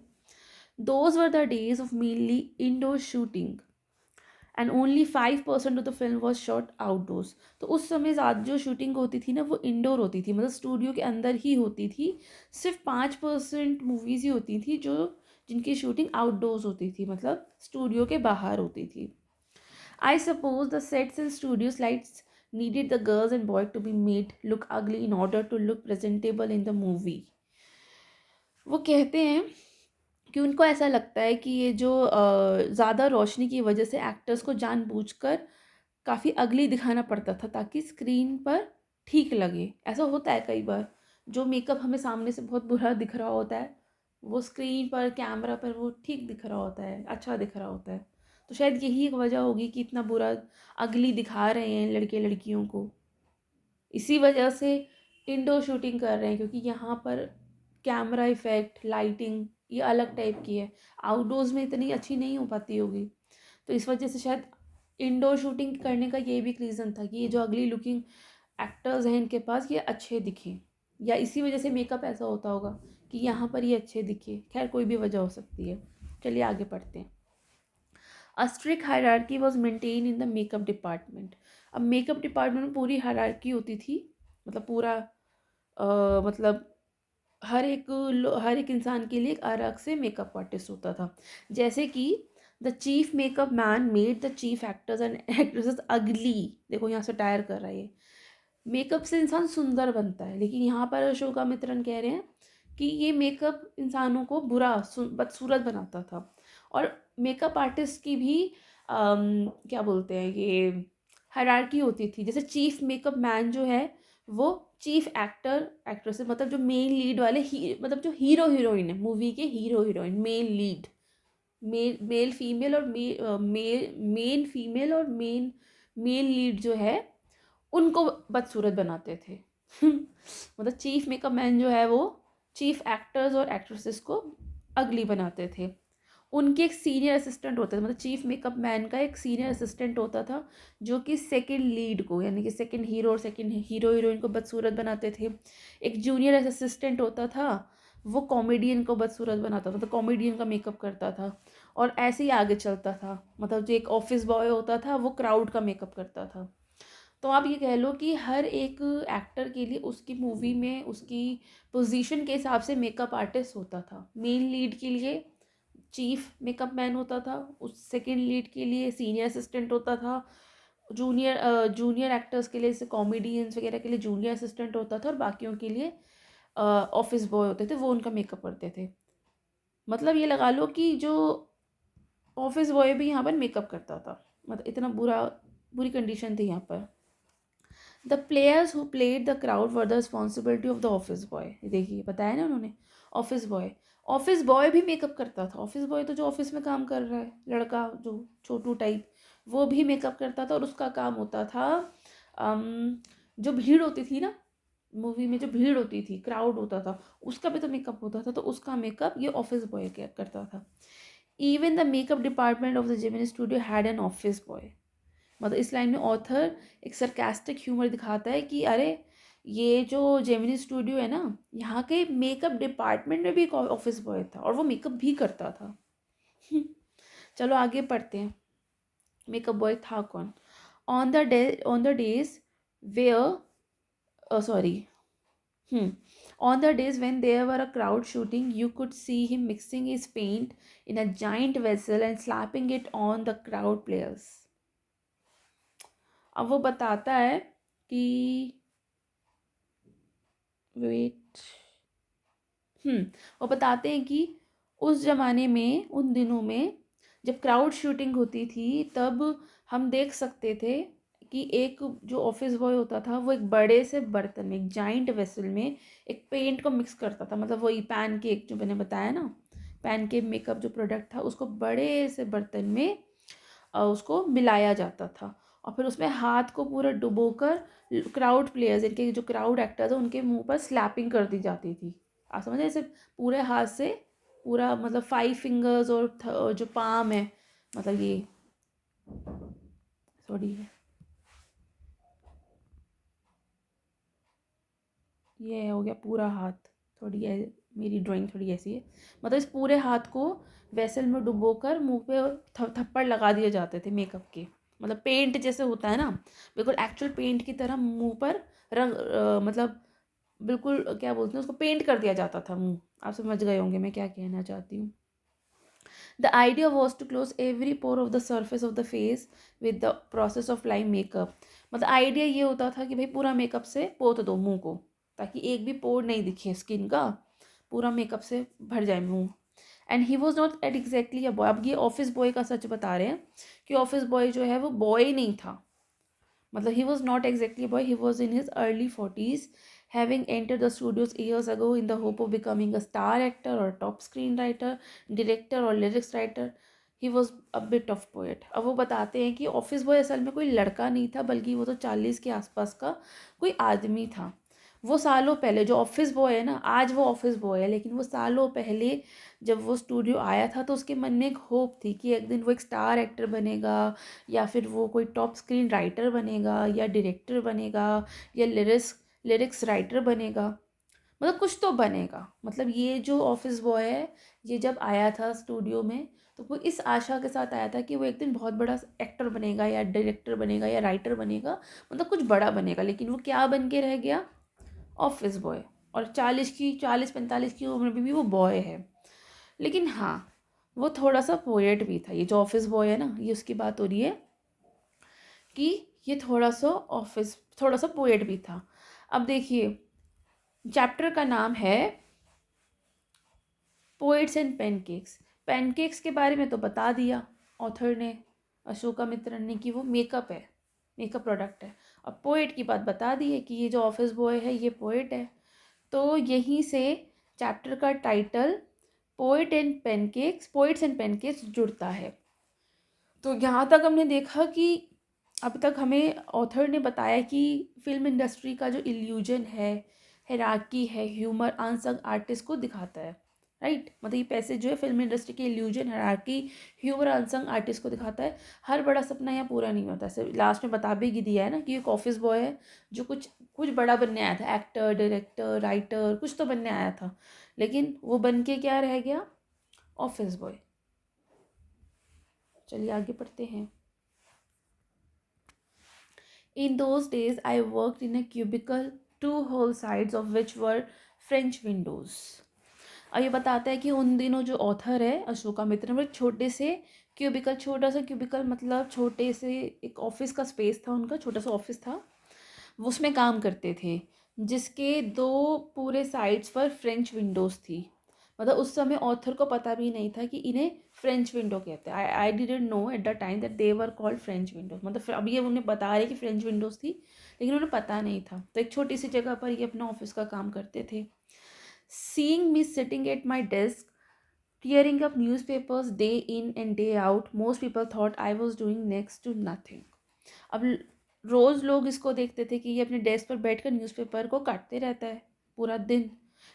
[SPEAKER 1] Those were the days of mainly indoor shooting and only 5% of the film was shot outdoors. तो उस समय ज़्यादा जो शूटिंग होती थी ना वो इंडोर होती थी, मतलब स्टूडियो के अंदर ही होती थी। सिर्फ 5% मूवीज़ ही होती थी जो जिनकी शूटिंग आउटडोर्स होती थी, मतलब स्टूडियो के बाहर होती थी। I suppose the sets and studio lights needed the girls and boys to be made look ugly in order to look presentable in the movie। वो कहते हैं कि उनको ऐसा लगता है कि ये जो ज़्यादा रोशनी की वजह से एक्टर्स को जानबूझकर काफ़ी अगली दिखाना पड़ता था ताकि स्क्रीन पर ठीक लगे। ऐसा होता है कई बार, जो मेकअप हमें सामने से बहुत बुरा दिख रहा होता है वो स्क्रीन पर कैमरा पर वो ठीक दिख रहा होता है, अच्छा दिख रहा होता है। तो शायद यही एक वजह होगी कि इतना बुरा अगली दिखा रहे हैं लड़के लड़कियों को। इसी वजह से इंडोर शूटिंग कर रहे हैं क्योंकि यहाँ पर कैमरा इफ़ेक्ट, लाइटिंग ये अलग टाइप की है, आउटडोर्स में इतनी अच्छी नहीं हो पाती होगी। तो इस वजह से शायद इंडोर शूटिंग करने का ये भी एक रीज़न था कि ये जो अगली लुकिंग एक्टर्स हैं इनके पास ये अच्छे दिखें, या इसी वजह से मेकअप ऐसा होता होगा कि यहाँ पर ये अच्छे दिखे। खैर कोई भी वजह हो सकती है। चलिए आगे पढ़ते हैं। A strict hierarchy was maintain in the makeup department. अब मेकअप डिपार्टमेंट में पूरी हायरार्की होती थी, मतलब पूरा मतलब हर एक इंसान के लिए एक अलग से मेकअप आर्टिस्ट होता था। जैसे कि the chief makeup man made the chief actors and actresses अगली। देखो यहाँ से टायर कर रहा है ये। मेकअप से इंसान सुंदर बनता है, लेकिन यहाँ पर अशोका मित्रन कह रहे हैं कि ये मेकअप इंसानों को बदसूरत बनाता था। और मेकअप आर्टिस्ट की भी क्या बोलते हैं ये हायरार्की होती थी। जैसे चीफ मेकअप मैन जो है वो चीफ एक्टर एक्ट्रेस, मतलब जो मेन लीड वाले मतलब जो हीरो हीरोइन है मूवी के, hero heroine main lead, male female और मेन फीमेल और मेन लीड जो है उनको बदसूरत बनाते थे। मतलब चीफ मेकअप मैन जो है वो चीफ एक्टर्स और एक्ट्रेसेस को अगली बनाते थे। उनके एक सीनियर असिस्टेंट होता था, मतलब चीफ मेकअप मैन का एक सीनियर असिस्टेंट होता था जो कि सेकंड लीड को, यानी कि सेकंड हीरो और सेकंड हीरो हीरोइन को बदसूरत बनाते थे। एक जूनियर असिस्टेंट होता था, वो कॉमेडियन को बदसूरत बनाता था, तो कॉमेडियन का मेकअप करता था। और ऐसे ही आगे चलता था, मतलब जो एक ऑफिस बॉय होता था वो क्राउड का मेकअप करता था। तो आप ये कह लो कि हर एक एक्टर के लिए उसकी मूवी में उसकी पोजीशन के हिसाब से मेकअप आर्टिस्ट होता था। मेन लीड के लिए चीफ मेकअप मैन होता था, उस सेकंड लीड के लिए सीनियर असिस्टेंट होता था, जूनियर एक्टर्स के लिए जैसे कॉमेडियंस वगैरह के लिए जूनियर असिस्टेंट होता था, और बाकियों के लिए ऑफिस बॉय होते थे, वो उनका मेकअप करते थे। मतलब ये लगा लो कि जो ऑफिस बॉय भी यहाँ पर मेकअप करता था, मतलब इतना बुरी कंडीशन थी यहाँ पर। The players who played the crowd were the responsibility of the office boy. देखिए बताया ना उन्होंने, ऑफिस बॉय भी मेकअप करता था। ऑफिस बॉय तो जो ऑफिस में काम कर रहा है लड़का, जो छोटू टाइप, वो भी मेकअप करता था। और उसका काम होता था जो भीड़ होती थी ना मूवी में, जो भीड़ होती थी, क्राउड होता था, उसका भी तो मेकअप होता था। तो उसका मेकअप ये ऑफिस बॉय करता था। Even the makeup department of the Gemini studio had an office boy. मतलब इस लाइन में ऑथर एक सरकास्टिक ह्यूमर दिखाता है कि अरे ये जो जेमिनी स्टूडियो है ना, यहाँ के मेकअप डिपार्टमेंट में भी एक ऑफिस बॉय था और वो मेकअप भी करता था। चलो आगे पढ़ते हैं, मेकअप बॉय था कौन। On the days where sorry on the days when there were a crowd shooting, you could see him mixing his paint in a giant vessel and slapping it on the crowd players। अब वो बताता है कि wait वो बताते हैं कि उस ज़माने में, उन दिनों में जब क्राउड शूटिंग होती थी, तब हम देख सकते थे कि एक जो ऑफिस बॉय होता था वो एक बड़े से बर्तन में, एक जाइंट वेसल में एक पेंट को मिक्स करता था। मतलब वही पैन केक जो मैंने बताया ना, पैन केक मेकअप जो प्रोडक्ट था उसको बड़े से बर्तन में उसको मिलाया जाता था, और फिर उसमें हाथ को पूरा डुबोकर क्राउड प्लेयर्स, इनके जो क्राउड एक्टर्स हैं उनके मुंह पर स्लैपिंग कर दी जाती थी। आप समझ रहे, ऐसे पूरे हाथ से पूरा, मतलब 5 फिंगर्स और जो पाम है, मतलब ये सॉरी ये हो गया पूरा हाथ, थोड़ी मेरी ड्राइंग थोड़ी ऐसी है। मतलब इस पूरे हाथ को वेसल में डुबोकर मुंह पे थप्पड़ लगा दिए जाते थे मेकअप के। मतलब पेंट जैसे होता है ना, बिल्कुल एक्चुअल पेंट की तरह मुंह पर रंग मतलब बिल्कुल क्या बोलते हैं उसको, पेंट कर दिया जाता था मुंह। आप समझ गए होंगे मैं क्या कहना चाहती हूँ। The idea was to close every pore of the surface of the face with the process of applying makeup. मतलब आइडिया ये होता था कि भाई पूरा मेकअप से पोत दो मुंह को, ताकि एक भी पोर नहीं दिखे स्किन का, पूरा मेकअप से भर जाए मुंह। And he was not at exactly a boy. अब ये ऑफिस बॉय का सच बता रहे हैं कि ऑफिस बॉय जो है वो बॉय नहीं था। मतलब he was not exactly a boy, he was in his early 40s, having entered the studios years ago in the hope of becoming a star actor or top screenwriter, director or lyrics writer. He was a bit of poet. अब वो बताते हैं कि office boy असल में कोई लड़का नहीं था, बल्कि वो तो 40 के आसपास का कोई आदमी था। वो सालों पहले जो ऑफिस बॉय है ना, आज वो ऑफिस बॉय है, लेकिन वो सालों पहले जब वो स्टूडियो आया था तो उसके मन में एक होप थी कि एक दिन वो एक स्टार एक्टर बनेगा, या फिर वो कोई टॉप स्क्रीन राइटर बनेगा, या डायरेक्टर बनेगा, या लिरिक्स राइटर बनेगा। मतलब कुछ तो बनेगा। मतलब ये जो ऑफिस बॉय है, ये जब आया था स्टूडियो में तो वो इस आशा के साथ आया था कि वो एक दिन बहुत बड़ा एक्टर बनेगा, या डायरेक्टर बनेगा, या राइटर बनेगा, मतलब कुछ बड़ा बनेगा। लेकिन वो क्या बन के रह गया? Office boy. और 40-45 की उम्र में भी वो बॉय है। लेकिन हाँ, वो थोड़ा सा पोएट भी था। ये जो ऑफिस बॉय है ना, ये उसकी बात हो रही है कि ये थोड़ा सा पोएट भी था। अब देखिए, चैप्टर का नाम है पोएट्स एंड पैनकेक्स। पैनकेक्स के बारे में तो बता दिया ऑथर ने, अशोका मित्रन ने, कि वो मेकअप है, मेकअप प्रोडक्ट है। और पोएट की बात बता दी है कि ये जो ऑफिस बॉय है ये पोएट है। तो यहीं से चैप्टर का टाइटल पोएट्स एंड पैनकेक्स जुड़ता है। तो यहाँ तक हमने देखा कि अब तक हमें ऑथर ने बताया कि फिल्म इंडस्ट्री का जो इल्यूजन है, हायरार्की है, ह्यूमर अनसंग आर्टिस्ट को दिखाता है। राइट, मतलब ये पैसेज जो है फिल्म इंडस्ट्री के illusion, hierarchy, humour unsung artist को दिखाता है। हर बड़ा सपना यहाँ पूरा नहीं होता। ऐसे लास्ट में बता भी दिया है ना कि एक ऑफिस बॉय है जो कुछ कुछ बड़ा बनने आया था, एक्टर, डायरेक्टर, राइटर, कुछ तो बनने आया था, लेकिन वो बन के क्या रह गया? Office boy. चलिए आगे पढ़ते हैं। In those days, I worked in a cubicle, two whole sides of which were French windows. अब ये बताता है कि उन दिनों जो ऑथर है अशोका मित्र, वो छोटे से क्यूबिकल, छोटा सा क्यूबिकल मतलब छोटे से एक ऑफिस का स्पेस था उनका, छोटा सा ऑफिस था, वो उसमें काम करते थे, जिसके दो पूरे साइड्स पर फ्रेंच विंडोज़ थी। मतलब उस समय ऑथर को पता भी नहीं था कि इन्हें फ्रेंच विंडो कहते हैं। I didn't know at the time that they were called French Windows. मतलब अब ये उन्हें बता रहे कि फ्रेंच विंडोज़ थी, लेकिन उन्हें पता नहीं था। तो एक छोटी सी जगह पर ये अपना ऑफिस का काम करते थे। Seeing me sitting at my desk tearing up newspapers day in and day out, most people thought I was doing next to nothing. अब रोज़ लोग इसको देखते थे कि ये अपने डेस्क पर बैठकर न्यूज़पेपर को काटते रहता है पूरा दिन,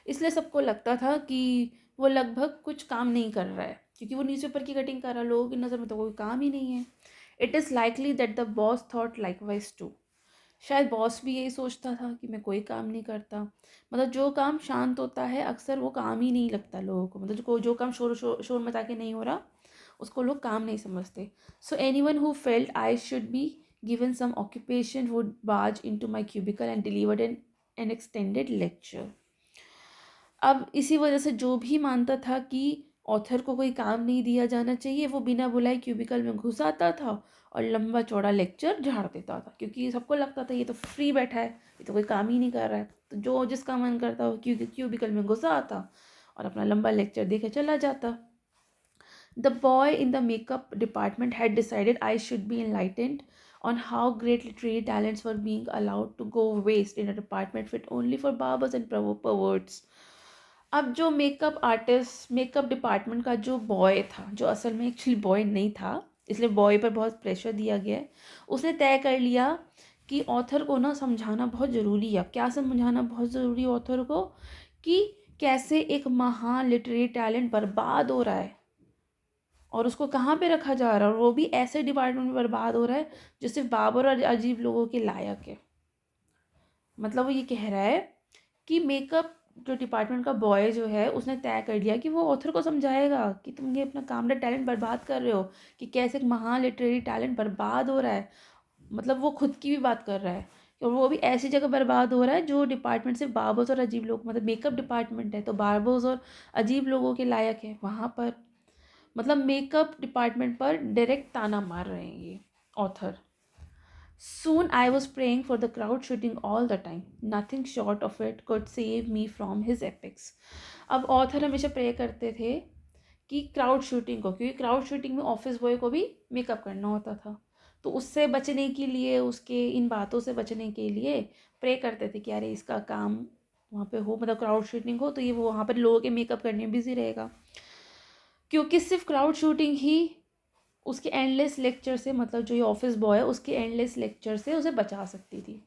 [SPEAKER 1] इसलिए सबको लगता था कि वो लगभग कुछ काम नहीं कर रहा है, क्योंकि वो न्यूज़पेपर की कटिंग कर रहा है। लोगों की नज़र में तो कोई काम ही नहीं है। It is likely that the boss thought likewise too. शायद बॉस भी यही सोचता था कि मैं कोई काम नहीं करता। मतलब जो काम शांत होता है अक्सर वो काम ही नहीं लगता लोगों को। मतलब जो काम शोर मचा के नहीं हो रहा, उसको लोग काम नहीं समझते। So anyone who felt I should be given some occupation would barge in to my cubicle and delivered an extended lecture. अब इसी वजह से जो भी मानता था कि ऑथर को कोई काम नहीं दिया जाना चाहिए, वो बिना बुलाए क्यूबिकल में घुस आता था और लंबा चौड़ा लेक्चर झाड़ देता था, क्योंकि सबको लगता था ये तो फ्री बैठा है, ये तो कोई काम ही नहीं कर रहा है। तो जो जिसका मन करता वो क्यूबिकल में घुसा आता और अपना लंबा लेक्चर देके चला जाता। The boy in the makeup department had decided I should be enlightened on how great literary talents were being allowed to go waste in a department fit only for barbers and perverts. अब जो makeup department का जो boy था, जो असल में actually boy नहीं था, इसलिए बॉय पर बहुत प्रेशर दिया गया है, उसने तय कर लिया कि ऑथर को ना समझाना बहुत ज़रूरी है। अब क्या समझाना बहुत ज़रूरी है ऑथर को? कि कैसे एक महान लिटरेरी टैलेंट बर्बाद हो रहा है, और उसको कहाँ पे रखा जा रहा है, और वो भी ऐसे डिपार्टमेंट में बर्बाद हो रहा है जो सिर्फ बाबर और अजीब लोगों के लायक है। मतलब वो ये कह रहा है कि मेकअप जो डिपार्टमेंट का बॉय जो है उसने तय कर लिया कि वो ऑथर को समझाएगा कि तुम ये अपना कामड़ा टैलेंट बर्बाद कर रहे हो, कि कैसे एक महान लिटरेरी टैलेंट बर्बाद हो रहा है। मतलब वो खुद की भी बात कर रहा है, और वो भी ऐसी जगह बर्बाद हो रहा है जो डिपार्टमेंट से बार्बर्स और अजीब लोग, मतलब मेकअप डिपार्टमेंट है तो बार्बर्स और अजीब लोगों के लायक है वहाँ पर। मतलब मेकअप डिपार्टमेंट पर डायरेक्ट ताना मार रहे हैं ये author. Soon I was praying for the crowd shooting all the time. Nothing short of it could save me from his epics. अब ऑथर हमेशा प्रे करते थे कि क्राउड शूटिंग को, क्योंकि क्राउड शूटिंग में ऑफिस बॉय को भी मेकअप करना होता था, तो उससे बचने के लिए, उसके इन बातों से बचने के लिए प्रे करते थे कि अरे इसका काम वहाँ पे हो, मतलब क्राउड शूटिंग हो तो ये वो वहाँ पर लोगों के मेकअप करने में बिजी रहेगा, क्योंकि सिर्फ क्राउड शूटिंग ही उसके एंडलेस लेक्चर से, मतलब जो ये ऑफिस बॉय है उसके एंडलेस लेक्चर से उसे बचा सकती थी।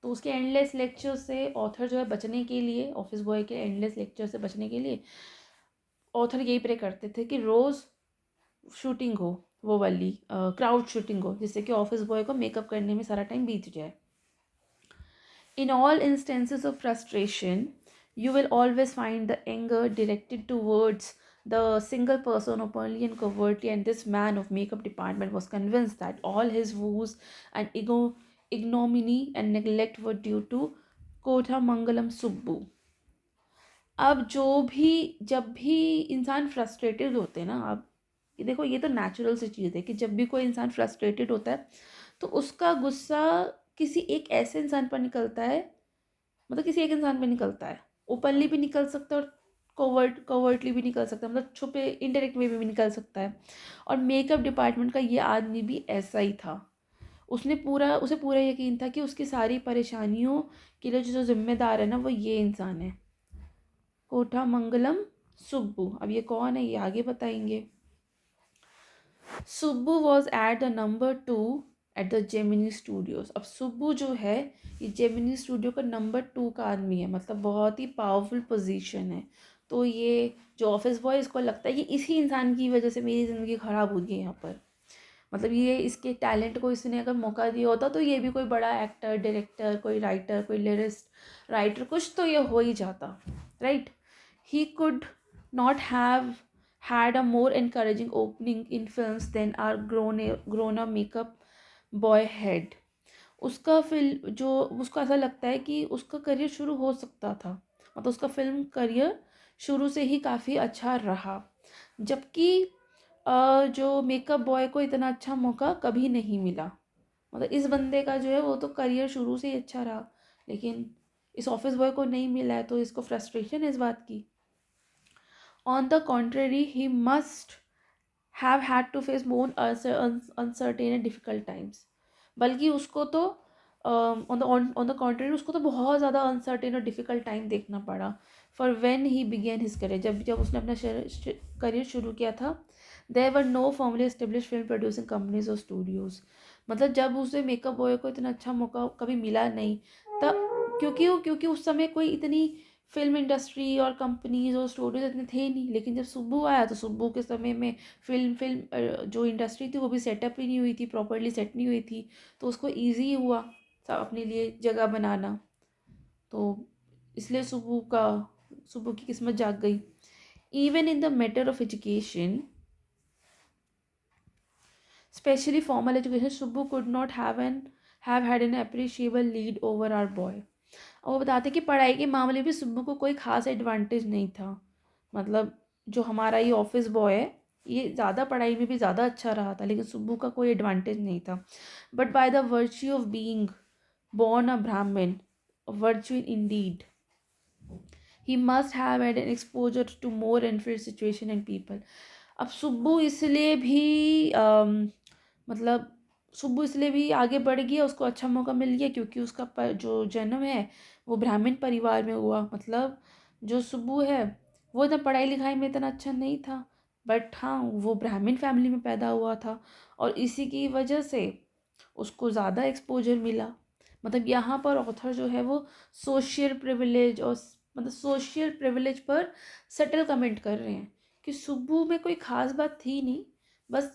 [SPEAKER 1] तो उसके एंडलेस लेक्चर से ऑथर जो है बचने के लिए, ऑफिस बॉय के एंडलेस लेक्चर से बचने के लिए ऑथर यही प्रे करते थे कि रोज़ शूटिंग हो, वो वाली क्राउड शूटिंग हो, जिससे कि ऑफिस बॉय को मेकअप करने में सारा टाइम बीत जाए। In all instances of frustration, you will always find the anger directed towards the single person openly and covertly, and this man of makeup department was convinced that all his woes and ignominy and neglect were due to Kotha Mangalam Subbu. अब जब भी इंसान frustrated होते हैं ना, अब देखो ये तो नेचुरल सी चीज़ है कि जब भी कोई इंसान फ्रस्ट्रेटेड होता है तो उसका गुस्सा किसी एक ऐसे इंसान पर निकलता है, मतलब किसी एक इंसान पे निकलता है, ओपनली भी निकल सकता है और कोवर्टली भी निकल सकता है, मतलब छुपे इनडायरेक्ट वे में भी निकल सकता है। और मेकअप डिपार्टमेंट का ये आदमी भी ऐसा ही था। उसे पूरा यकीन था कि उसकी सारी परेशानियों के लिए जो जिम्मेदार है ना वो ये इंसान है, कोठा मंगलम सुब्बू। अब ये कौन है ये आगे बताएंगे। Subbu was at the number 2 at the Gemini studios. अब सुब्बू जो है ये जेमिनी स्टूडियो का नंबर 2 का आदमी है, मतलब बहुत ही पावरफुल पोजीशन है। तो ये जो ऑफिस बॉय, इसको लगता है कि इसी इंसान की वजह से मेरी ज़िंदगी ख़राब हो गई यहाँ पर, मतलब ये इसके टैलेंट को इसने अगर मौका दिया होता तो ये भी कोई बड़ा एक्टर, डायरेक्टर, कोई राइटर, कोई लिरिस्ट राइटर, कुछ तो ये हो ही जाता, right. He could not have had a more encouraging opening in films than our grown up makeup boy had. उसका फिल्म जो, उसको ऐसा लगता है कि उसका करियर शुरू हो सकता था, मतलब उसका फिल्म करियर शुरू से ही काफ़ी अच्छा रहा, जबकि जो मेकअप बॉय को इतना अच्छा मौका कभी नहीं मिला। मतलब इस बंदे का जो है वो तो करियर शुरू से ही अच्छा रहा, लेकिन इस ऑफिस बॉय को नहीं मिला है, तो इसको फ्रस्ट्रेशन है इस बात की। On the contrary, he must have had to face more uncertain and difficult times. बल्कि उसको तो on the contrary उसको तो बहुत ज़्यादा अनसर्टेन और डिफ़िकल्ट टाइम देखना पड़ा। For when he began his career, जब जब उसने अपना करियर शुरू किया था, there were no formally establish film producing companies और स्टूडियोज़। मतलब जब उसे मेकअप बॉय को इतना अच्छा मौका कभी मिला नहीं, तब क्योंकि उस समय कोई इतनी फिल्म इंडस्ट्री और कंपनीज और स्टूडियोज इतने थे नहीं। लेकिन जब सुब्बू आया तो सुब्बू के समय में फिल्म जो इंडस्ट्री थी वो भी सेटअप ही नहीं हुई थी, प्रॉपरली सेट नहीं हुई थी, तो उसको ईजी हुआ सब अपने लिए जगह बनाना। तो इसलिए सुब्बू की किस्मत जाग गई। Even in the matter of education, specially formal education, Subbu could not have had an appreciable lead over our boy. और वो बताते कि पढ़ाई के मामले में सुब्बू को कोई खास एडवांटेज नहीं था। मतलब जो हमारा ये ऑफिस बॉय है ये ज़्यादा पढ़ाई में भी ज़्यादा अच्छा रहा था, लेकिन सुब्बू का कोई एडवांटेज नहीं था। But by the virtue of being born a Brahmin, a virtue indeed, he must have had an exposure to more unfair situation and people. अब सुब्बू इसलिए भी मतलब सुब्बू इसलिए भी आगे बढ़ गया, उसको अच्छा मौका मिल गया क्योंकि उसका जो जन्म है वो ब्राह्मण परिवार में हुआ। मतलब जो सुब्बू है वो इतना पढ़ाई लिखाई में इतना अच्छा नहीं था, बट हाँ वो ब्राह्मण फैमिली में पैदा हुआ था, और इसी की वजह से उसको ज़्यादा एक्सपोजर मिला। मतलब यहाँ पर ऑथर जो है वो सोशल प्रिविलेज और मतलब सोशल प्रिविलेज पर सटल कमेंट कर रहे हैं कि सुब्बू में कोई ख़ास बात थी नहीं, बस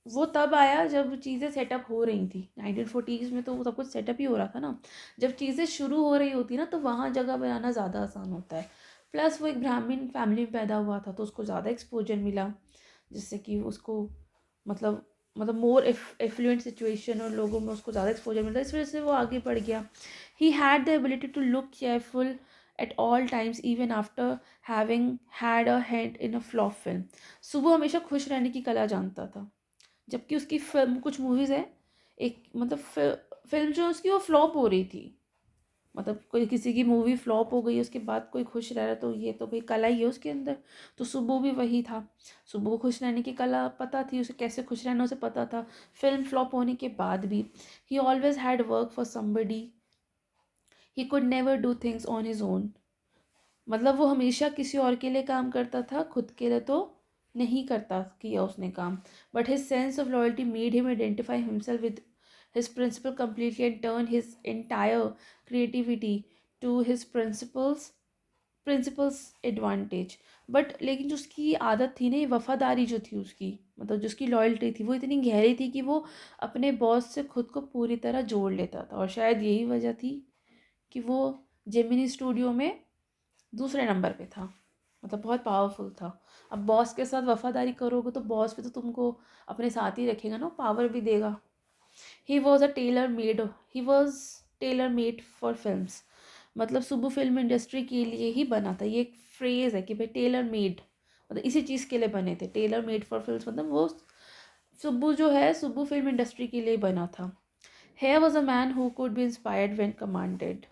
[SPEAKER 1] वो तब आया जब चीज़ें सेटअप हो रही थी। 1940s में तो वो सब कुछ सेटअप ही हो रहा था ना। जब चीज़ें शुरू हो रही होती ना तो वहाँ जगह बनाना ज़्यादा आसान होता है। प्लस वो एक ब्राह्मण फैमिली में पैदा हुआ था तो उसको ज़्यादा एक्सपोजर मिला, जिससे कि उसको मतलब मोर एफ्लुएंट सिचुएशन और लोगों में उसको ज़्यादा एक्सपोजर मिला, इस वजह से वो आगे बढ़ गया। He had the ability to look careful at all times even after having had a hand in a flop film. सुबह हमेशा खुश रहने की कला जानता था, जबकि उसकी फिल्म कुछ मूवीज़ है, एक मतलब फिल्म जो उसकी वो फ्लॉप हो रही थी, मतलब कोई किसी की मूवी फ्लॉप हो गई उसके बाद कोई खुश रह रहा है तो ये तो भाई कला ही है उसके अंदर। तो सुब्बू भी वही था। सुब्बू को खुश रहने की कला पता थी, उसे कैसे खुश रहना उसे पता था। फिल्म फ्लॉप होने के बाद भी ही always had work for somebody, he could never do things on his own. मतलब वो हमेशा किसी और के लिए काम करता था, खुद के लिए तो नहीं करता किया उसने काम। But his sense of loyalty made him identify himself with his principal completely and turn his entire creativity to his principles advantage. But लेकिन जो उसकी आदत थी ना, ये वफादारी जो थी उसकी, मतलब जो उसकी लॉयल्टी थी वो इतनी गहरी थी कि वो अपने बॉस से खुद को पूरी तरह जोड़ लेता था। और शायद यही वजह थी कि वो जेमिनी स्टूडियो में दूसरे नंबर पे था, मतलब बहुत पावरफुल था। अब बॉस के साथ वफादारी करोगे तो बॉस भी तो तुमको अपने साथ ही रखेगा ना, पावर भी देगा। ही was a tailor made for films. मतलब सुब्बू फिल्म इंडस्ट्री के लिए ही बना था। ये एक फ्रेज़ है कि भाई टेलर मेड, मतलब इसी चीज़ के लिए बने थे। टेलर मेड फॉर फिल्म्स मतलब वो सुब्बू जो है, सुब्बू फिल्म इंडस्ट्री के लिए बना था। Here was a man who could be inspired when commanded.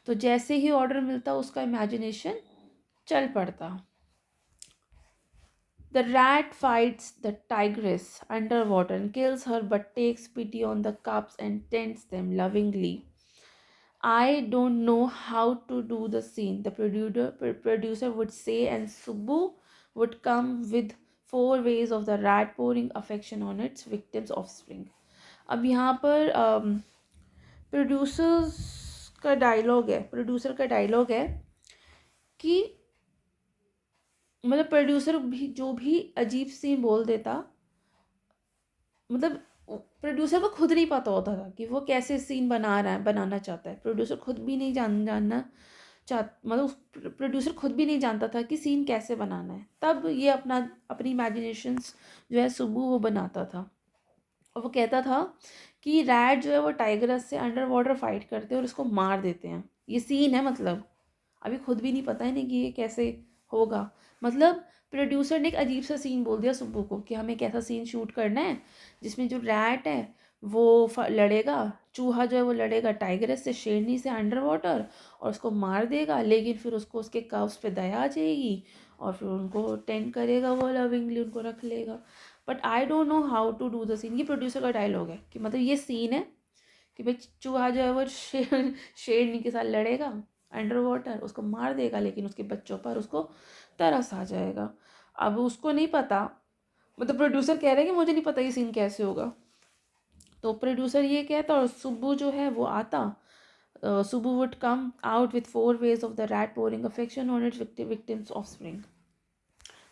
[SPEAKER 1] तो जैसे ही ऑर्डर मिलता उसका इमेजिनेशन चल पड़ता। The rat fights the tigress underwater and kills her but takes pity on the cubs and tends them lovingly. I don't know how to do the scene, the producer would say, and Subbu would come with 4 ways of the rat pouring affection on its victim's offspring. अब यहाँ पर producer का dialogue है कि मतलब producer भी जो भी अजीब सीन बोल देता, मतलब प्रोड्यूसर को खुद नहीं पता होता था कि वो कैसे सीन बनाना चाहता है। प्रोड्यूसर खुद भी नहीं जानना चाह मतलब प्रोड्यूसर खुद भी नहीं जानता था कि सीन कैसे बनाना है। तब ये अपनी इमेजिनेशंस जो है सुब्बू वो बनाता था। और वो कहता था कि रैट जो है वो टाइगरस से अंडर वाटर फाइट करते हैं और उसको मार देते हैं। ये सीन है, मतलब अभी खुद भी नहीं पता है ना कि ये कैसे होगा। मतलब प्रोड्यूसर ने एक अजीब सा सीन बोल दिया सुब्बू को कि हमें एक ऐसा सीन शूट करना है जिसमें जो रैट है वो लड़ेगा, चूहा जो है वो लड़ेगा टाइगरस से, शेरनी से अंडर वाटर, और उसको मार देगा। लेकिन फिर उसको उसके कव्स पे दया आ जाएगी और फिर उनको टेंड करेगा, वो लविंगली उनको रख लेगा। But I don't know how to do the scene. ये प्रोड्यूसर का डायलॉग है कि मतलब ये सीन है कि भाई चूहा जो है वो शेरनी के साथ लड़ेगा अंडर वाटर, उसको मार देगा, लेकिन उसके बच्चों पर उसको तरस आ जाएगा। अब उसको नहीं पता, मतलब प्रोड्यूसर कह रहे हैं कि मुझे नहीं पता ये सीन कैसे होगा। तो प्रोड्यूसर ये कहता और सुब्बू जो है वो आता। Subbu would come out with 4 ways of the rat pouring affection on it's victims of spring.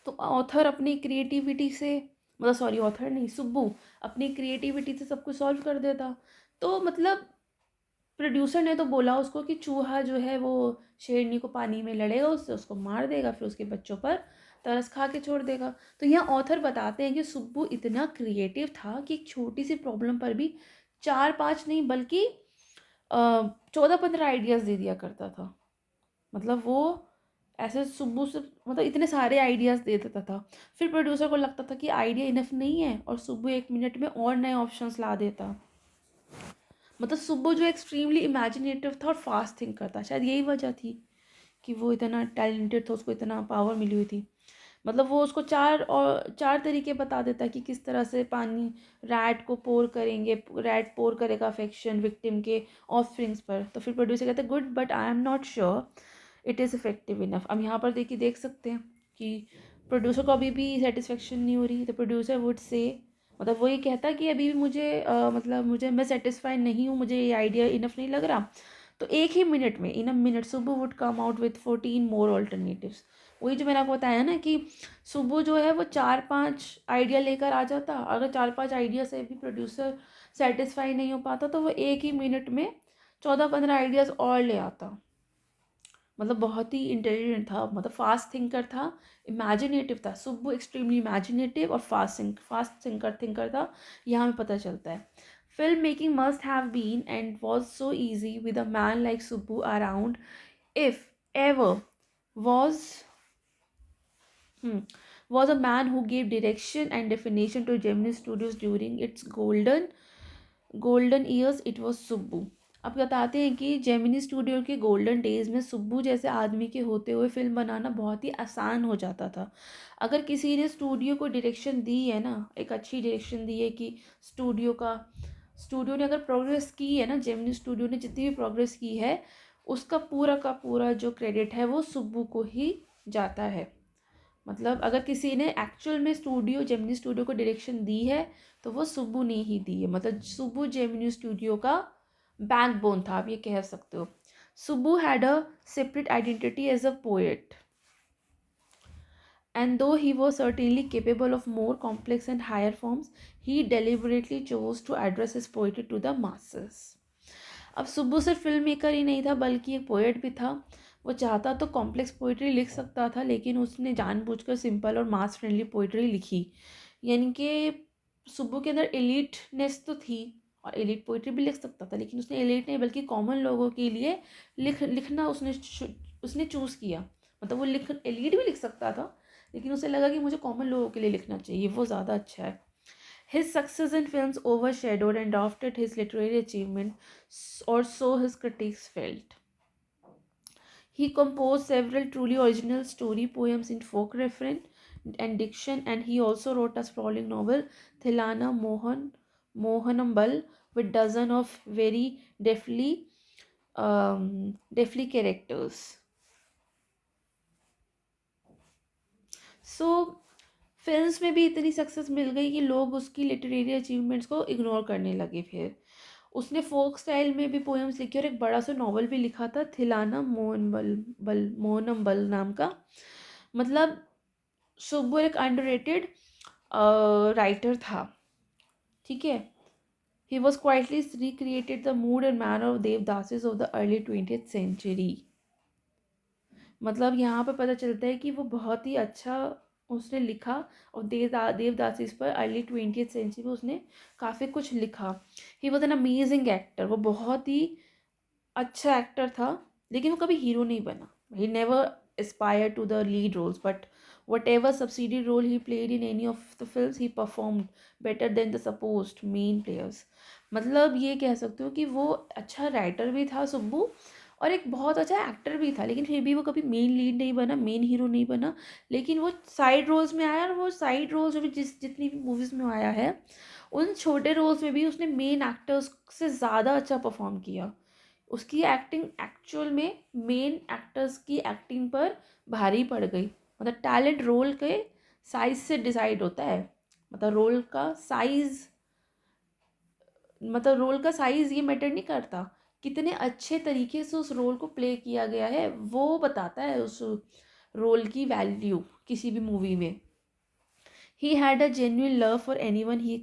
[SPEAKER 1] तो ऑथर अपनी क्रिएटिविटी से, मतलब सॉरी ऑथर नहीं, सुब्बू अपनी क्रिएटिविटी से सब कुछ सॉल्व कर देता। तो मतलब प्रोड्यूसर ने तो बोला उसको कि चूहा जो है वो शेरनी को पानी में लड़ेगा, उससे उसको मार देगा, फिर उसके बच्चों पर तरस खा के छोड़ देगा। तो यहाँ ऑथर बताते हैं कि सुब्बू इतना क्रिएटिव था कि एक छोटी सी प्रॉब्लम पर भी 4-5 नहीं बल्कि 14-15 आइडियाज़ दे दिया करता था। मतलब वो ऐसे सुब्बू से मतलब इतने सारे आइडियाज़ दे देता था। फिर प्रोड्यूसर को लगता था कि आइडिया इनफ नहीं है और सुब्बू 1 मिनट में और नए ऑप्शंस ला देता। मतलब सुब्बू जो एक्सट्रीमली इमेजिनेटिव था और फास्ट थिंक करता, शायद यही वजह थी कि वो इतना टैलेंटेड था, उसको इतना पावर मिली हुई थी। मतलब वो उसको 4 तरीके बता देता कि किस तरह से पानी रैट को पोर करेंगे, रैट पोर करेगा अफेक्शन विक्टिम के ऑफस्प्रिंग्स पर। तो फिर प्रोड्यूसर कहते good but I am not sure it is effective enough. अब यहाँ पर देख सकते हैं कि प्रोड्यूसर को अभी भी सेटिस्फेक्शन नहीं हो रही। तो प्रोड्यूसर वुड से, मतलब वो ये कहता कि अभी भी मुझे मतलब मैं सेटिस्फाइड नहीं हूँ, मुझे ये आइडिया इनफ नहीं लग रहा। तो एक ही मिनट में in a minute Subbu would come out with 14 more alternatives. वही जो मैंने आपको बताया ना कि सुब्बू जो है वो 4-5 आइडिया लेकर आ जाता, अगर 4-5 आइडिया से भी प्रोड्यूसर सेटिस्फाई नहीं हो पाता तो वो एक ही मिनट में 14-15 आइडियाज़ और ले आता। मतलब बहुत ही इंटेलिजेंट था, मतलब फास्ट थिंकर था, इमेजिनेटिव था। सुब्बू एक्सट्रीमली इमेजिनेटिव और फास्ट थिंकर थिंकर था, यहाँ में पता चलता है। Film making must have been and was so easy with a man like Subbu around, if ever was was a man who gave direction and definition to Gemini Studios during its golden years. It was Subbu. अब बताते हैं कि Gemini studio के golden days में सुब्बू जैसे आदमी के होते हुए फिल्म बनाना बहुत ही आसान हो जाता था। अगर किसी ने स्टूडियो को डायरेक्शन दी है ना, एक अच्छी डायरेक्शन दी है कि स्टूडियो ने अगर प्रोग्रेस की है ना, जेमिनी स्टूडियो ने जितनी भी प्रोग्रेस की है, उसका पूरा का पूरा जो क्रेडिट है वो सुब्बू को ही जाता है। मतलब अगर किसी ने एक्चुअल में जेमिनी स्टूडियो को डायरेक्शन दी है तो वो सुब्बू ने ही दी है। मतलब सुब्बू जेमिनी स्टूडियो का बैकबोन था, आप ये कह सकते हो। Subbu had a separate identity as a poet, and though he was certainly capable of more complex and higher forms, he deliberately chose to address his poetry to the masses. अब सुब्बू सिर्फ फिल्म मेकर ही नहीं था बल्कि एक poet भी था। वो चाहता तो कॉम्प्लेक्स पोइट्री लिख सकता था, लेकिन उसने जानबूझकर सिंपल और मास फ्रेंडली पोइट्री लिखी। यानी कि सुब्बू के अंदर एलिटनेस तो थी और एलिट पोइट्री भी लिख सकता था, लेकिन उसने एलिट नहीं बल्कि कॉमन लोगों के लिए लिखना उसने चूज़ किया। मतलब वो एलिट भी लिख सकता था, लेकिन उसे लगा कि मुझे कॉमन लोगों के लिए लिखना चाहिए, वो ज़्यादा अच्छा है। His success in films overshadowed and dwarfed his literary achievement, or so his critics felt. He composed several truly original story poems in folk refrain and diction, and he also wrote a sprawling novel, Thilana Mohanambal, with dozen of very deftly characters. So films में भी इतनी success मिल गई कि लोग उसकी literary achievements को ignore करने लगे। फिर उसने फोक स्टाइल में भी पोएम्स लिखी और एक बड़ा सा नॉवल भी लिखा था, थिलाना मोहनम्बल नाम का। मतलब सुब्बू एक अंडररेटेड राइटर था, ठीक है। He was quietly recreated the mood and manner of devadasis of the early 20th century. मतलब यहाँ पे पता चलता है कि वो बहुत ही अच्छा उसने लिखा, और देवदास इस पर अर्ली 20th सेंचुरी में उसने काफ़ी कुछ लिखा। He was an amazing actor, वो बहुत ही अच्छा एक्टर था, लेकिन वो कभी हीरो नहीं बना। He never aspire to the lead roles, but whatever subsidy role he played in any of the film he performed better than the supposed main players. मतलब ये कह सकते हो कि वो अच्छा राइटर भी था सुब्बू, और एक बहुत अच्छा एक्टर भी था, लेकिन फिर भी वो कभी मेन लीड नहीं बना, मेन हीरो नहीं बना। लेकिन वो साइड रोल्स में आया, और वो साइड रोल्स में भी जितनी भी मूवीज़ में आया है, उन छोटे रोल्स में भी उसने मेन एक्टर्स से ज़्यादा अच्छा परफॉर्म किया। उसकी एक्टिंग एक्चुअल में मेन एक्टर्स की एक्टिंग पर भारी पड़ गई। मतलब टैलेंट रोल के साइज से डिसाइड होता है। मतलब रोल का साइज़ ये मैटर नहीं करता, कितने अच्छे तरीके से उस रोल को प्ले किया गया है वो बताता है उस रोल की वैल्यू किसी भी मूवी में। He had a genuine love for anyone he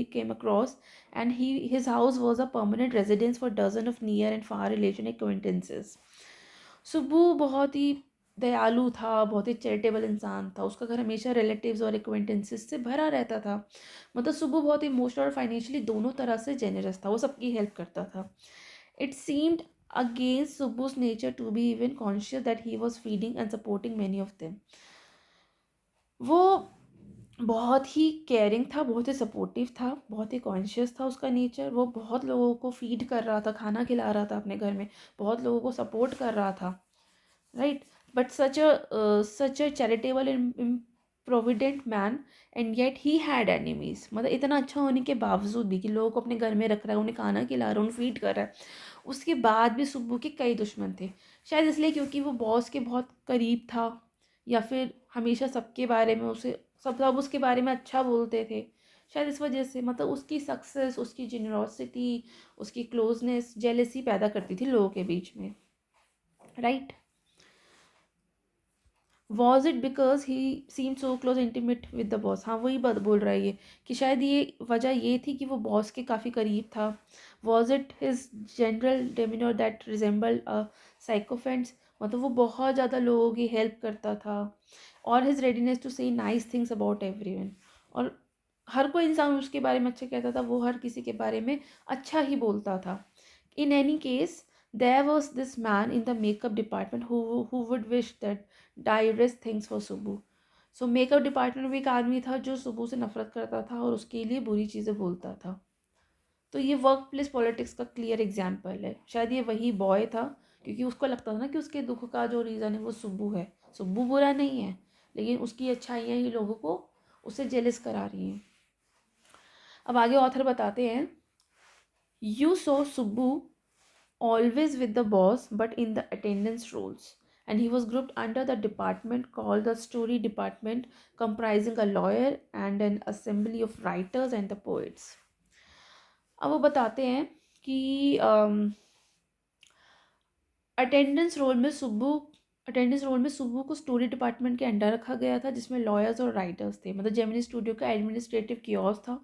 [SPEAKER 1] came across, and his house was a permanent residence for dozens of near and far relation acquaintances. Subbu बहुत ही दयालु था, बहुत ही चैरिटेबल इंसान था। उसका घर हमेशा रिलेटिव्स और एक्वेंटेंसेस से भरा रहता था। मतलब सुब्बू बहुत इमोशनल और फाइनेंशियली दोनों तरह से जेनरस था, वो सबकी हेल्प करता था। It seemed against Subbu's nature to be even conscious that he was feeding and supporting many of them. वो बहुत ही केयरिंग था, बहुत ही सपोर्टिव था, बहुत ही कॉन्शियस था उसका नेचर। वो बहुत लोगों को फीड कर रहा था, खाना खिला रहा था अपने घर में, बहुत लोगों को सपोर्ट कर रहा था, right. But such a charitable and provident man, and yet he had enemies. मतलब इतना अच्छा होने के बावजूद भी कि लोगों को अपने घर में रख रहा है, उन्हें खाना खिला रहा है, उन्हें फीड कर रहा है, उसके बाद भी सुब्बू के कई दुश्मन थे। शायद इसलिए क्योंकि वो बॉस के बहुत करीब था, या फिर हमेशा सबके बारे में सब उसके बारे में अच्छा बोलते थे। शायद इस वजह से, मतलब उसकी सक्सेस, उसकी जेनरॉसिटी, उसकी क्लोजनेस जेलेसी पैदा करती थी लोगों के बीच में, right. Was it because he seem so close intimate with the boss. हाँ वही बात बोल रहा है ये, कि शायद ये वजह ये थी कि वो बॉस के काफ़ी करीब था। Was it his general demeanour that resemble a sycophants, मतलब वो बहुत ज़्यादा लोगों की हेल्प करता था। और हिज रेडीनेस टू से नाइस थिंग्स अबाउट एवरीवन, और हर कोई इंसान उसके बारे में अच्छा कहता था, वो हर किसी के बारे में अच्छा ही बोलता था। In any case, there was this man in the makeup department who would wish that direst things for Subbu. So makeup department में एक आदमी था जो सुबू से नफरत करता था और उसके लिए बुरी चीज़ें बोलता था। तो ये वर्क प्लेस पॉलिटिक्स का क्लियर एग्जाम्पल है। शायद ये वही बॉय था, क्योंकि उसको लगता था ना कि उसके दुख का जो रीज़न है वो सुब्बू है। सुब्बू बुरा नहीं है, लेकिन उसकी अच्छाइयाँ ही लोगों को उससे जेलस करा रही हैं। अब आगे ऑथर बताते हैं, you so Subbu always with the boss but in the attendance roles, and he was grouped under the department called the story department, comprising a lawyer and an assembly of writers and the poets. अब वो बताते हैं कि attendance role में Subbu attendance role में सुब्बू को story department के under रखा गया था, जिसमें लॉयर्स और राइटर्स थे। मतलब जेमिनी स्टूडियो का एडमिनिस्ट्रेटिव कियोस था।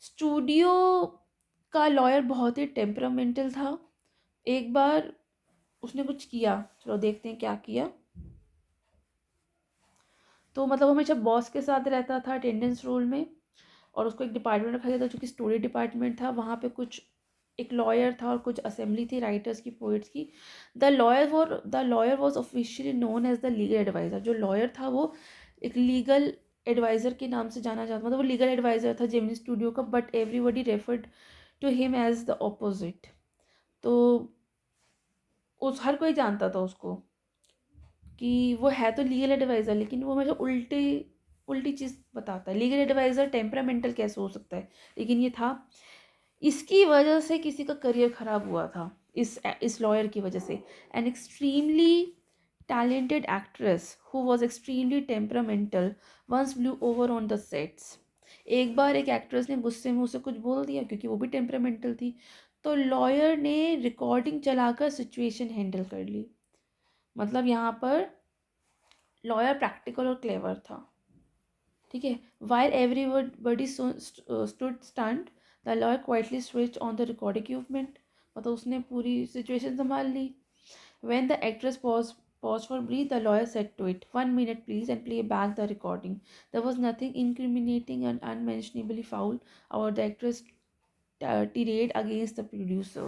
[SPEAKER 1] स्टूडियो का लॉयर बहुत ही टेम्परामेंटल था। एक बार उसने कुछ किया, चलो देखते हैं क्या किया। तो मतलब हमेशा बॉस के साथ रहता था अटेंडेंस रोल में, और उसको एक डिपार्टमेंट रखा गया था जो कि स्टोरी डिपार्टमेंट था। वहाँ पे कुछ एक लॉयर था और कुछ असेंबली थी राइटर्स की, पोइट्स की। The lawyer was officially known as the legal adviser. जो लॉयर था वो एक लीगल एडवाइज़र के नाम से जाना जाता, मतलब वो लीगल एडवाइज़र था जेमिनी स्टूडियो का, but everybody referred to him as the opposite. तो उस हर कोई जानता था उसको कि वो है तो लीगल एडवाइज़र, लेकिन वो हमेशा उल्टी उल्टी चीज़ बताता है। लीगल एडवाइज़र टेम्परामेंटल कैसे हो सकता है, लेकिन ये था। इसकी वजह से किसी का करियर ख़राब हुआ था, इस लॉयर की वजह से। An extremely talented actress who was extremely temperamental once blew over on the sets. एक बार एक एक्ट्रेस ने गुस्से में उसे कुछ बोल दिया, क्योंकि वो भी टेम्परामेंटल थी। तो लॉयर ने रिकॉर्डिंग चलाकर सिचुएशन हैंडल कर ली। मतलब यहाँ पर लॉयर प्रैक्टिकल और क्लेवर था, ठीक है। While everybody stood stunned, the lawyer quietly switch on the record equipment. मतलब उसने पूरी सिचुएशन संभाल ली। When the actress pause for breath, the lawyer said to it, 1 minute please and play back the recording. There was nothing incriminating and unmentionably foul about the actress tirade against the producer.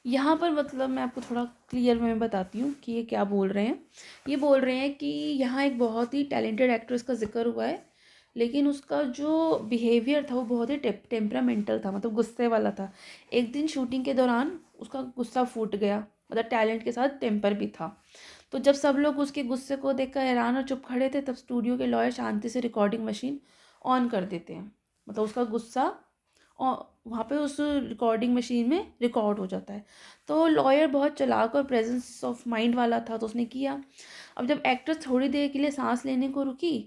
[SPEAKER 1] यहाँ पर मतलब मैं आपको थोड़ा clear में बताती हूँ कि ये क्या बोल रहे हैं। ये बोल रहे हैं कि यहाँ एक बहुत ही टैलेंटेड एक्ट्रेस का जिक्र हुआ है, लेकिन उसका जो बिहेवियर था वो बहुत ही टेम्परामेंटल था, मतलब गुस्से वाला था। एक दिन शूटिंग के दौरान उसका गुस्सा फूट गया, मतलब टैलेंट के साथ टेम्पर भी था। तो जब सब लोग उसके गुस्से को देखकर हैरान और चुप खड़े थे, तब स्टूडियो के लॉयर शांति से रिकॉर्डिंग मशीन ऑन कर देते हैं। मतलब उसका गुस्सा और वहाँ पे उस रिकॉर्डिंग मशीन में रिकॉर्ड हो जाता है। तो लॉयर बहुत चालाक और प्रेजेंस ऑफ माइंड वाला था, तो उसने किया। अब जब एक्ट्रेस थोड़ी देर के लिए सांस लेने को रुकी,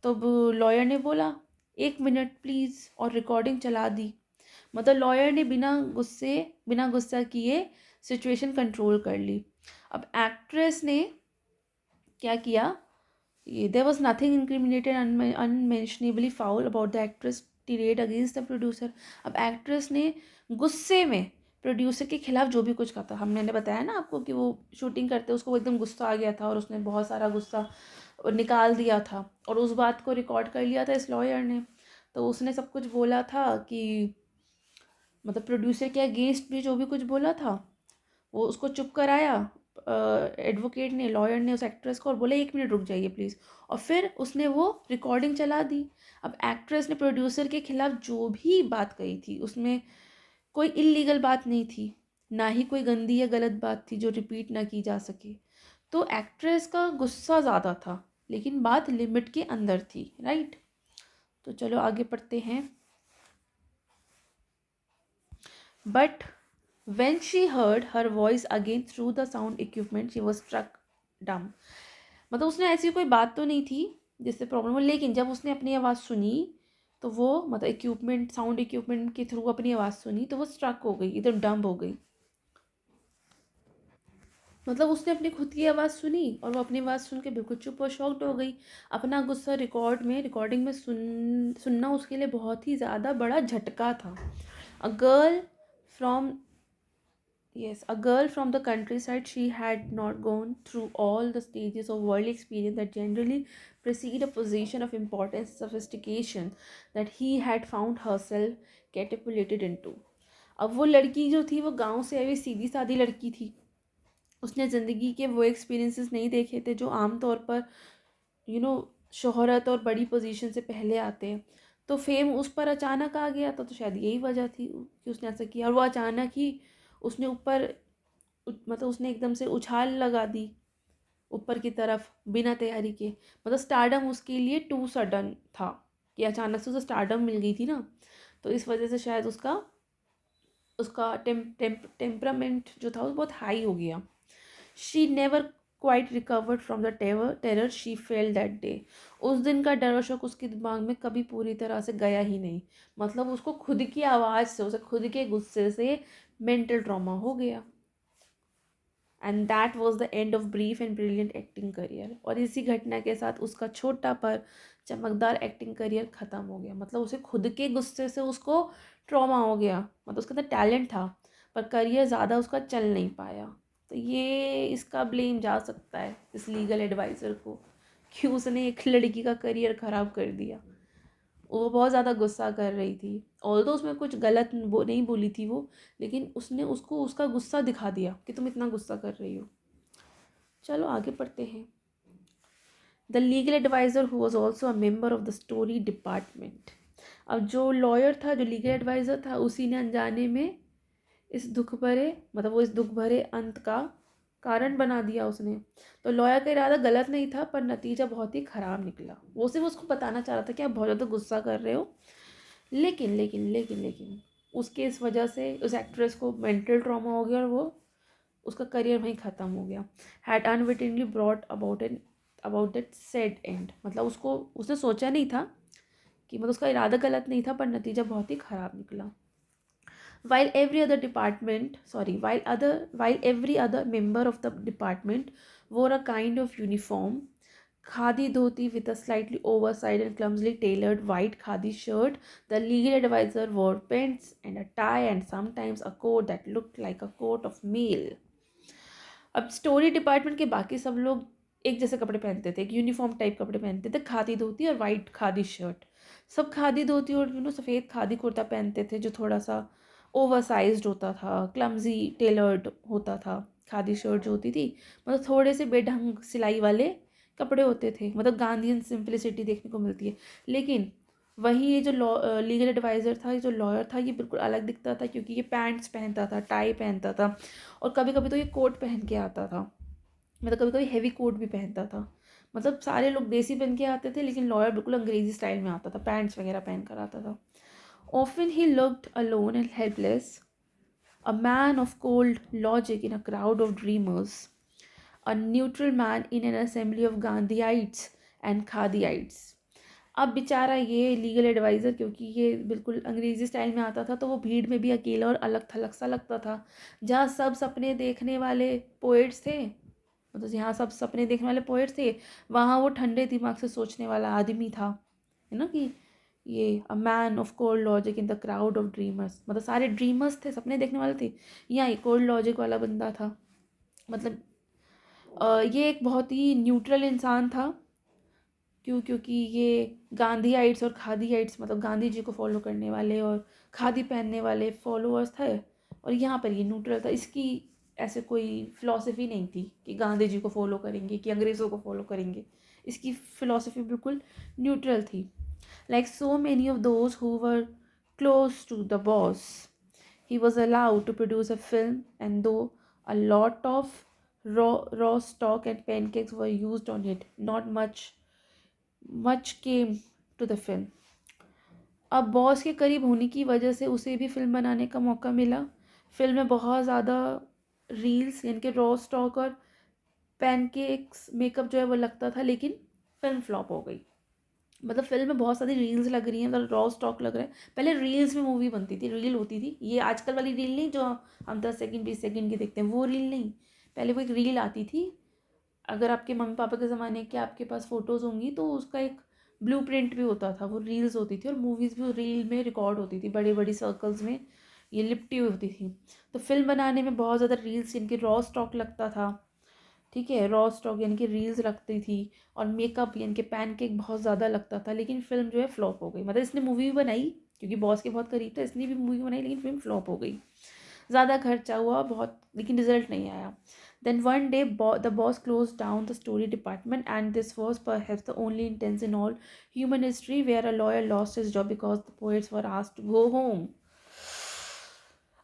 [SPEAKER 1] तब लॉयर ने बोला, 1 minute प्लीज़, और रिकॉर्डिंग चला दी। मतलब लॉयर ने बिना गुस्सा किए सिचुएशन कंट्रोल कर ली। अब एक्ट्रेस ने क्या किया, there was nothing incriminated unmentionably foul about the actress tirade against the producer. अब एक्ट्रेस ने गुस्से में प्रोड्यूसर के खिलाफ जो भी कुछ कहा था, हमने बताया ना आपको कि वो शूटिंग करते उसको एकदम गुस्सा आ गया था और उसने बहुत सारा गुस्सा निकाल दिया था, और उस बात को रिकॉर्ड कर लिया था इस लॉयर ने। तो उसने सब कुछ बोला था कि मतलब प्रोड्यूसर के अगेंस्ट भी जो भी कुछ बोला था वो उसको चुप कराया एडवोकेट ने, लॉयर ने उस एक्ट्रेस को, और बोले 1 minute रुक जाइए प्लीज़, और फिर उसने वो रिकॉर्डिंग चला दी। अब एक्ट्रेस ने प्रोड्यूसर के खिलाफ जो भी बात कही थी उसमें कोई इल्लीगल बात नहीं थी, ना ही कोई गंदी या गलत बात थी जो रिपीट ना की जा सके। तो एक्ट्रेस का गुस्सा ज़्यादा था, लेकिन बात लिमिट के अंदर थी, राइट। तो चलो आगे पढ़ते हैं। But when she heard her voice again through the sound equipment, she was struck dumb. मतलब उसने ऐसी कोई बात तो नहीं थी जिससे प्रॉब्लम हो, लेकिन जब उसने अपनी आवाज़ सुनी तो वो मतलब साउंड इक्विपमेंट के थ्रू अपनी आवाज़ सुनी तो वो स्ट्रक हो गई, एकदम डम्ब हो गई। मतलब उसने अपनी खुद की आवाज़ सुनी और वो अपनी आवाज़ सुन के बिल्कुल चुप और शॉक्ड हो गई। अपना गुस्सा रिकॉर्डिंग में सुनना उसके लिए बहुत ही ज़्यादा बड़ा झटका था। A girl from Yes, a girl from the countryside, she had not gone through all the stages of worldly experience that generally precede a position of importance, sophistication that he had found herself catapulted into. अब वो लड़की जो थी वो गांव से आई हुई सीधी सादी लड़की थी। उसने ज़िंदगी के वो एक्सपीरियंसेस नहीं देखे थे जो आम तौर पर शोहरत और बड़ी पोजीशन से पहले आते हैं। तो फेम उस पर अचानक आ गया था, तो शायद यही वजह थी कि उसने ऐसा किया। और वो अचानक ही उसने ऊपर मतलब उसने एकदम से उछाल लगा दी ऊपर की तरफ बिना तैयारी के। मतलब स्टारडम उसके लिए टू सडन था कि अचानक से उसे स्टारडम मिल गई थी ना, तो इस वजह से शायद उसका उसका टेम्परामेंट जो था वो बहुत हाई हो गया। She never quite recovered from the terror she fail that day. उस दिन का डर और शौक उसके दिमाग में कभी पूरी तरह से गया ही नहीं। मतलब उसको खुद की आवाज़ से, उसे खुद के गुस्से से मेंटल ट्रॉमा हो गया। And that was the end of brief and brilliant acting career. और इसी घटना के साथ उसका छोटा पर चमकदार एक्टिंग करियर ख़त्म हो गया। मतलब उसे खुद के गुस्से से उसको ट्रॉमा हो गया। मतलब उसके अंदर टैलेंट था पर करियर ज़्यादा उसका चल नहीं पाया। तो ये इसका ब्लेम जा सकता है इस लीगल एडवाइज़र को कि उसने एक लड़की का करियर ख़राब कर दिया। वो बहुत ज़्यादा गुस्सा कर रही थी। ऑल्दो उसमें कुछ गलत नहीं बोली थी वो, लेकिन उसने उसको उसका गुस्सा दिखा दिया कि तुम इतना गुस्सा कर रही हो। चलो आगे पढ़ते हैं। The legal adviser who was also a member of the story department. अब जो लॉयर था, जो लीगल एडवाइज़र था, उसी ने अनजाने में इस दुख भरे मतलब वो इस दुख भरे अंत का कारण बना दिया उसने। तो लॉयर का इरादा गलत नहीं था पर नतीजा बहुत ही ख़राब निकला। वो सिर्फ उसको बताना चाह रहा था कि आप बहुत ज़्यादा गुस्सा कर रहे हो, लेकिन लेकिन लेकिन लेकिन उसके इस वजह से उस एक्ट्रेस को मेंटल ट्रॉमा हो गया और वो उसका करियर वहीं ख़त्म हो गया। Had unwittingly brought about that said and. मतलब उसको उसने सोचा नहीं था कि मतलब उसका इरादा गलत नहीं था पर नतीजा बहुत ही ख़राब निकला। While every other member of the department wore a kind of uniform, khadi dhoti with a slightly oversized and clumsily tailored white khadi shirt, the legal advisor wore pants and a tie and sometimes a coat that looked like a coat of mail. अब story department के बाकी सब लोग एक जैसे कपड़े पहनते थे, एक यूनिफॉर्म टाइप कपड़े पहनते थे, खादी धोती और वाइट खादी शर्ट। सब खादी धोती और सफ़ेद खादी कुर्ता पहनते थे जो थोड़ा सा ओवरसाइज्ड होता था, क्लमजी टेलर्ड होता था। खादी शर्ट जो होती थी मतलब थोड़े से बेढंग सिलाई वाले कपड़े होते थे। मतलब गांधीयन सिंप्लिसिटी देखने को मिलती है। लेकिन वही ये जो लीगल एडवाइज़र था, ये जो लॉयर था, ये बिल्कुल अलग दिखता था क्योंकि ये पैंट्स पहनता था, टाई पहनता था और कभी कभी तो ये कोट पहन के आता था। मतलब कभी कभी हैवी कोट भी पहनता था। मतलब सारे लोग देसी पहन के आते थे लेकिन लॉयर बिल्कुल अंग्रेजी स्टाइल में आता था, पैंट्स वगैरह पहन कर आता था। Often he looked alone and helpless, a man of cold logic in a crowd of dreamers, a neutral man in an assembly of Gandhiites and Khadiites. अब बेचारा ये लीगल एडवाइज़र क्योंकि ये बिल्कुल अंग्रेज़ी स्टाइल में आता था तो वो भीड़ में भी अकेला और अलग थलग सा लगता था। जहाँ सब सपने देखने वाले पोएट्स थे, मतलब यहाँ सब सपने देखने वाले पोएट्स थे, वहाँ वो ठंडे दिमाग से सोचने वाला आदमी था। है ना कि ये a man of cold logic in the crowd of dreamers. मतलब सारे ड्रीमर्स थे, सपने देखने वाले थे, यहाँ एक कोल्ड लॉजिक वाला बंदा था। मतलब ये एक बहुत ही न्यूट्रल इंसान था। क्योंकि ये गांधीआइट्स और खादीआइट्स मतलब गांधी जी को फॉलो करने वाले और खादी पहनने वाले फॉलोअर्स थे। और यहाँ पर ये न्यूट्रल था। इसकी ऐसे कोई फिलॉसफी नहीं थी कि गांधी जी को फॉलो करेंगे कि अंग्रेज़ों को फॉलो करेंगे। इसकी फिलॉसफी बिल्कुल न्यूट्रल थी। Like so many of those who were close to the boss, he was allowed to produce a film, and though a lot of raw stock and pancakes were used on it, not much came to the film. अब boss के करीब होने की वजह से उसे भी film बनाने का मौका मिला। फिल्म में बहुत ज़्यादा रील्स यानी कि रॉ स्टॉक और पैनकेक्स मेकअप जो है वो लगता था, लेकिन फिल्म फ्लॉप हो गई। मतलब फिल्म में बहुत सारी रील्स लग रही हैं, मतलब रॉ स्टॉक लग रहा है। पहले रील्स में मूवी बनती थी, रील होती थी, ये आजकल वाली रील नहीं जो हम 10 सेकंड 20 सेकंड की देखते हैं, वो रील नहीं। पहले वो एक रील आती थी, अगर आपके मम्मी पापा के ज़माने के आपके पास फ़ोटोज़ होंगी तो उसका एक ब्लूप्रिंट भी होता था, वो रील्स होती थी और मूवीज़ भी रील में रिकॉर्ड होती थी, बड़ी बड़ी सर्कल्स में ये लिपटी हुई होती थी। तो फिल्म बनाने में बहुत ज़्यादा रील्स, इनके रॉ स्टॉक लगता था, ठीक है, रॉ स्टॉक यानी कि रील्स लगती थी, और मेकअप यानी कि पैनकेक बहुत ज़्यादा लगता था। लेकिन फिल्म जो है फ्लॉप हो गई, मतलब इसने मूवी भी बनाई क्योंकि बॉस के बहुत करीब था, इसने भी मूवी बनाई लेकिन फिल्म फ्लॉप हो गई, ज़्यादा खर्चा हुआ बहुत लेकिन रिजल्ट नहीं आया। Then one day, the boss closed down the story department, and this was perhaps the only instance in all human history where a lawyer lost his job because the poets were asked to go home.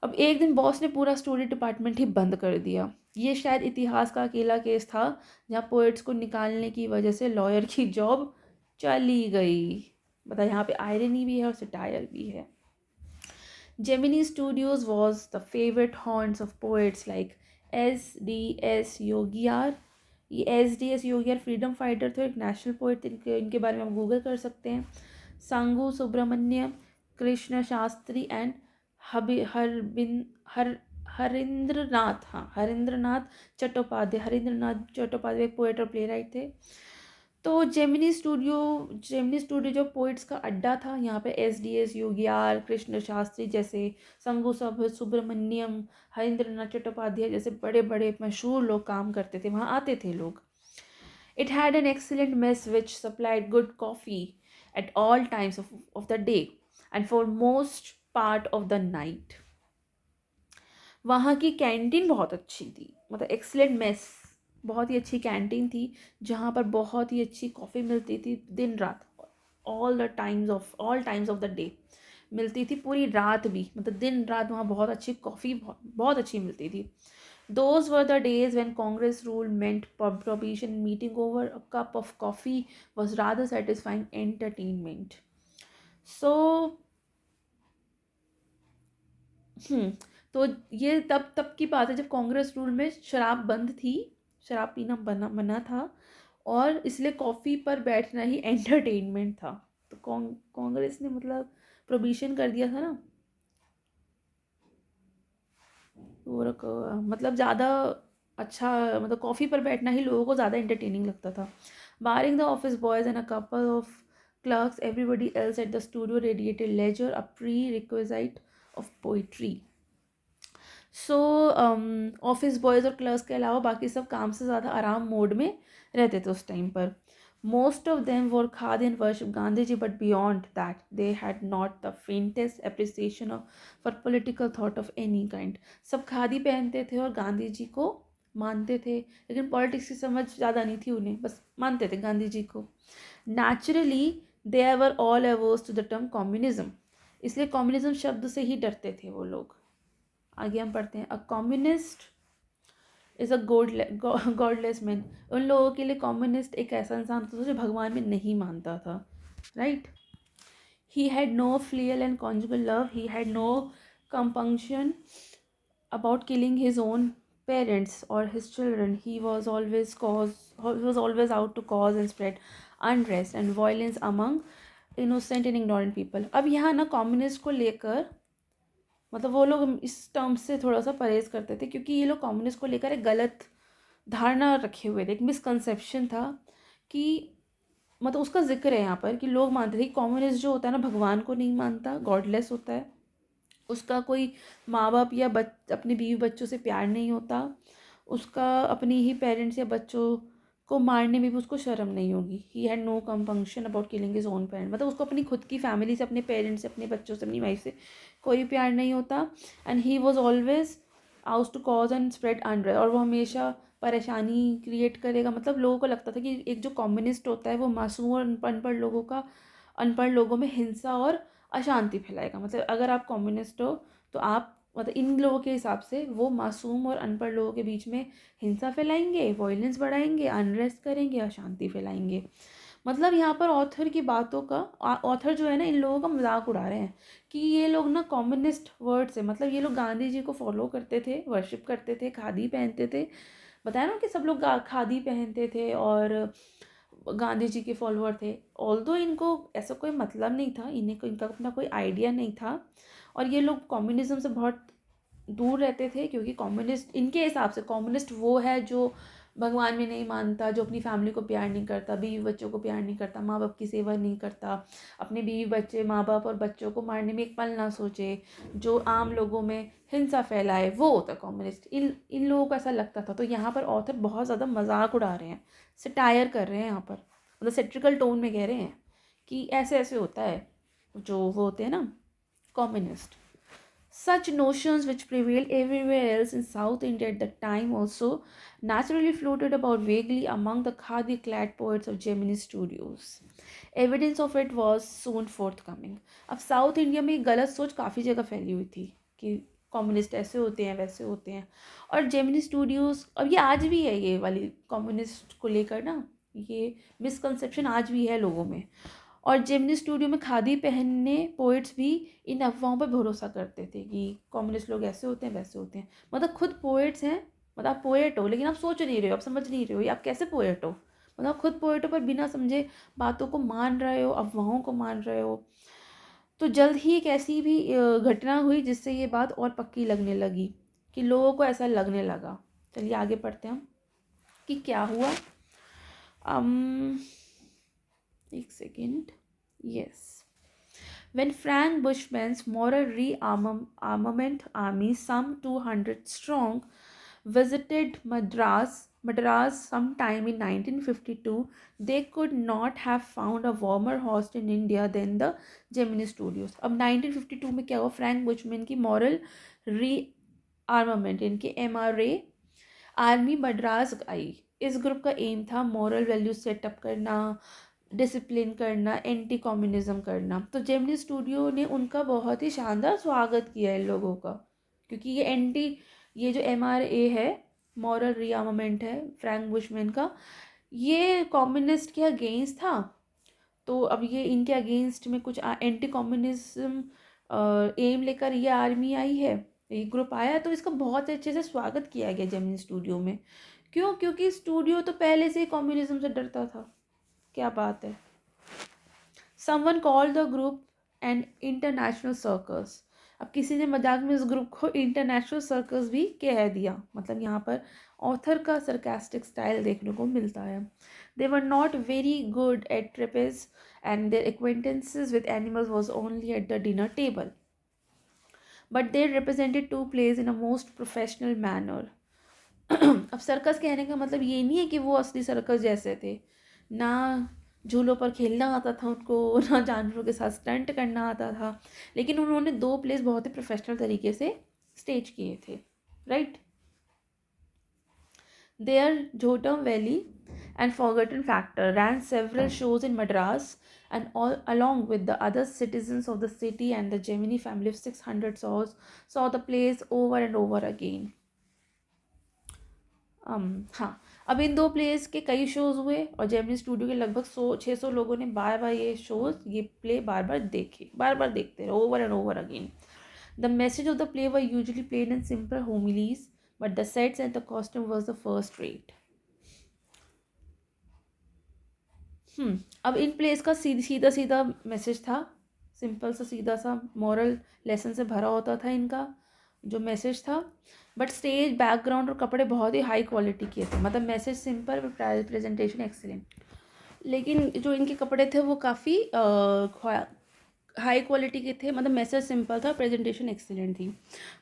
[SPEAKER 1] अब एक दिन boss ने पूरा story department ही बंद कर दिया। ये शायद इतिहास का अकेला केस था जहाँ पोएट्स को निकालने की वजह से लॉयर की जॉब चली गई। बता, यहाँ पे आयरनी भी है और सटायर भी है। Gemini Studios was the favorite haunts of poets like S.D.S. योगियार। ये S.D.S. योगियार फ्रीडम फाइटर थे, एक नेशनल पोएट थे, इनके बारे में आप गूगल कर सकते हैं। सांगू सुब्रमण्यम, कृष्ण शास्त्री एंड हरबिन हर हरिंद्रनाथ, हाँ हरिंद्रनाथ चट्टोपाध्याय। हरिंद्रनाथ चट्टोपाध्याय एक पोएट और प्ले राइट थे। तो जेमिनी स्टूडियो जो पोइट्स का अड्डा था, यहाँ पे S.D.S. योगियार, कृष्ण शास्त्री जैसे, संगू सुब्रमण्यम, हरींद्रनाथ चट्टोपाध्याय जैसे बड़े बड़े मशहूर लोग काम करते थे, वहाँ आते थे लोग। It had an excellent mess which supplied good coffee eight all times of the day and for most part of the night. वहाँ की कैंटीन बहुत अच्छी थी, मतलब एक्सीलेंट मेस, बहुत ही अच्छी कैंटीन थी जहाँ पर बहुत ही अच्छी कॉफ़ी मिलती थी दिन रात, all times of the day मिलती थी, पूरी रात भी, मतलब दिन रात वहाँ बहुत अच्छी कॉफ़ी बहुत अच्छी मिलती थी। Those were the days when Congress rule meant prohibition, meeting over a cup of coffee was rather satisfying entertainment. So हम्म तो ये तब तब की बात है जब कांग्रेस रूल में शराब बंद थी, शराब पीना मना था, और इसलिए कॉफ़ी पर बैठना ही एंटरटेनमेंट था। तो कांग्रेस ने मतलब प्रोहिबिशन कर दिया था ना, मतलब ज़्यादा अच्छा, मतलब कॉफ़ी पर बैठना ही लोगों को ज़्यादा एंटरटेनिंग लगता था। Barring the office boys and a couple of clerks, everybody else at the studio radiated leisure, a prerequisite of poetry. So office boys और क्लर्क्स के अलावा बाकी सब काम से ज़्यादा आराम मोड में रहते थे उस टाइम पर। Most of them were khadi and worship Gandhi ji, but beyond that they had not the faintest appreciation of for political thought of any kind. सब खादी पहनते थे और गांधी जी को मानते थे, लेकिन पॉलिटिक्स की समझ ज़्यादा नहीं थी उन्हें, बस मानते थे गांधी जी को। Naturally they were all averse to the term communism, इसलिए कम्युनिज्म शब्द से ही डरते थे वो लोग। आगे हम पढ़ते हैं। A communist is a godless man, उन लोगों के लिए कम्युनिस्ट एक ऐसा इंसान था जो भगवान में नहीं मानता था, right. He had no filial and conjugal love, he had no compunction about killing his own parents or his children. He was always out to cause and spread unrest and violence among innocent and ignorant people. अब यहाँ ना communist को लेकर, मतलब वो लोग इस term से थोड़ा सा परहेज़ करते थे क्योंकि ये लोग कम्युनिस्ट को लेकर एक गलत धारणा रखे हुए थे, एक मिसकंसेप्शन था कि, मतलब उसका जिक्र है यहाँ पर कि लोग मानते थे कि कम्युनिस्ट जो होता है ना भगवान को नहीं मानता, गॉडलेस होता है, उसका कोई माँ बाप या अपने बीवी बच्चों से प्यार नहीं होता, उसका अपनी ही पेरेंट्स या बच्चों को मारने में भी उसको शर्म नहीं होगी। He had no compunction about killing his own parent, मतलब उसको अपनी खुद की फैमिली से, अपने पेरेंट्स से, अपने बच्चों से, अपनी वाइफ से कोई प्यार नहीं होता। And he was always out to cause and spread unrest, और वो हमेशा परेशानी क्रिएट करेगा। मतलब लोगों को लगता था कि एक जो कम्युनिस्ट होता है वो मासूम और अनपढ़ लोगों में हिंसा और अशांति फैलाएगा। मतलब अगर आप कम्युनिस्ट हो तो आप, मतलब इन लोगों के हिसाब से वो मासूम और अनपढ़ लोगों के बीच में हिंसा फैलाएंगे, वॉयलेंस बढ़ाएंगे, अनरेस्ट करेंगे, अशांति फैलाएंगे। मतलब यहाँ पर ऑथर की बातों का, ऑथर जो है ना इन लोगों का मजाक उड़ा रहे हैं कि ये लोग ना कम्युनिस्ट वर्ड से, मतलब ये लोग गांधी जी को फॉलो करते थे, वर्शिप करते थे, खादी पहनते थे। बताया ना कि सब लोग खादी पहनते थे और गांधी जी के फॉलोअर थे। ऑल्दो इनको ऐसा कोई मतलब नहीं था, इनका अपना कोई आइडिया नहीं था, और ये लोग कम्युनिज्म से बहुत दूर रहते थे, क्योंकि कम्युनिस्ट, इनके हिसाब से कम्युनिस्ट वो है जो भगवान में नहीं मानता, जो अपनी फैमिली को प्यार नहीं करता, बीवी बच्चों को प्यार नहीं करता, माँ बाप की सेवा नहीं करता, अपने बीवी बच्चे, माँ बाप और बच्चों को मारने में एक पल ना सोचे, जो आम लोगों में हिंसा फैलाए, वो होता कम्युनिस्ट। इन इन लोगों को ऐसा लगता था। तो यहाँ पर ऑथर बहुत ज़्यादा मजाक उड़ा रहे हैं, सटायर कर रहे हैं यहाँ पर, मतलब सेट्रिकल टोन में कह रहे हैं कि ऐसे ऐसे होता है जो वो होते हैं ना communist. Such notions, which prevailed everywhere else in South India at the time, also naturally floated about vaguely among the khadi clad poets of Gemini studios. Evidence of it was soon forthcoming. अब south India में गलत सोच काफ़ी जगह फैली हुई थी कि कम्युनिस्ट ऐसे होते हैं, वैसे होते हैं। और जेमिनी स्टूडियोज़, अब ये आज भी है, ये वाली कम्युनिस्ट को लेकर ना ये मिसकंसेप्शन आज भी है लोगों में। और जेमिनी स्टूडियो में खादी पहनने पोइट्स भी इन अफवाहों पर भरोसा करते थे कि कम्युनिस्ट लोग ऐसे होते हैं, वैसे होते हैं। मतलब खुद पोइट्स हैं, मतलब आप पोएट हो, लेकिन आप सोच नहीं रहे हो, आप समझ नहीं रहे हो, ये आप कैसे पोएट हो? मतलब आप खुद पोएट हो पर बिना समझे बातों को मान रहे हो, अफवाहों को मान रहे हो। तो जल्द ही एक ऐसी भी घटना हुई जिससे ये बात और पक्की लगने लगी, कि लोगों को ऐसा लगने लगा। चलिए आगे पढ़ते हैं हम कि क्या हुआ। एक second. Yes, when Frank Bushman's moral rearmament army, some 200 strong, visited Madras sometime in 1952, they could not have found a warmer host in India than the Gemini Studios. अब 1952 में क्या हुआ? फ्रैंक बुशमैन की मॉरल रीआर्मामेंट, इनके MRA army Madras आई। इस group का M था moral values setup करना, डिसिप्लिन करना, एंटी कम्युनिज्म करना। तो जेमिनी स्टूडियो ने उनका बहुत ही शानदार स्वागत किया इन लोगों का, क्योंकि ये जो MRA है, मॉरल रीआर्मामेंट है फ्रैंक बुशमैन का, ये कम्युनिस्ट के अगेंस्ट था। तो अब ये इनके अगेंस्ट में कुछ एंटी कम्युनिज्म एम लेकर ये आर्मी आई है, ये ग्रुप आया, तो इसका बहुत अच्छे से स्वागत किया गया जेमिनी स्टूडियो में। क्यों? क्योंकि स्टूडियो तो पहले से ही कम्युनिज्म से डरता था। क्या बात है। Someone called the group an international circus. अब किसी ने मजाक में इस ग्रुप को इंटरनेशनल सर्कस भी कह दिया। मतलब यहाँ पर ऑथर का सरकास्टिक स्टाइल देखने को मिलता है। They were not very good at trapeze and their acquaintances with animals was only at the dinner table. But they represented two plays in a most professional manner. अब circus कहने का मतलब ये नहीं है कि वो असली सर्कस जैसे थे, ना झूलों पर खेलना आता था उनको, ना जानवरों के साथ स्टंट करना आता था, लेकिन उन्होंने 2 प्लेस बहुत ही प्रोफेशनल तरीके से स्टेज किए थे, right. Their Jotam Valley and Forgotten Factor ran several shows in Madras, and all along with the other citizens of the city and the Gemini family of 600 saw the plays over and over again. हाँ, अब इन 2 place के कई shows हुए और Gemini studio के लगभग 600 लोगों ने बार बार ये प्ले बार बार देखते रहे, over and over again. The message of the play were usually plain in simple homilies, but the sets and the costume was the first rate. अब इन प्लेस का सीधा सीधा मैसेज था, सिंपल सा सीधा सा मॉरल लेसन से भरा होता था इनका जो मैसेज था। बट स्टेज बैकग्राउंड और कपड़े बहुत ही हाई क्वालिटी के थे। मतलब मैसेज सिंपल, प्रेजेंटेशन एक्सीलेंट, लेकिन जो इनके कपड़े थे वो काफ़ी हाई क्वालिटी के थे। मतलब मैसेज सिंपल था, प्रेजेंटेशन एक्सीलेंट थी।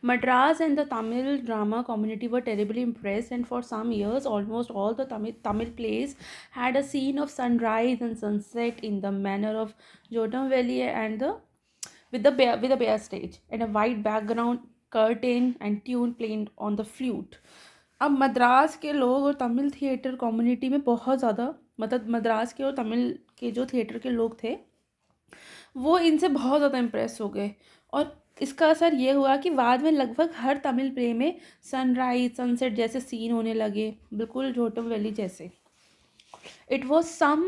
[SPEAKER 1] Madras and the Tamil drama community were terribly impressed, and for some years almost all the Tamil plays had a scene of sunrise and sunset in the manner of Jotam Valley and the with a bare stage and a white background curtain and tune playing on the flute. अब मद्रास के लोग और Tamil theatre community में बहुत ज़्यादा, मतलब मद्रास के और तमिल के जो थिएटर के लोग थे वो इनसे बहुत ज़्यादा इम्प्रेस हो गए, और इसका असर ये हुआ कि बाद में लगभग हर तमिल प्ले में सनराइज सनसेट जैसे सीन होने लगे, बिल्कुल जोटम वैली जैसे। It was some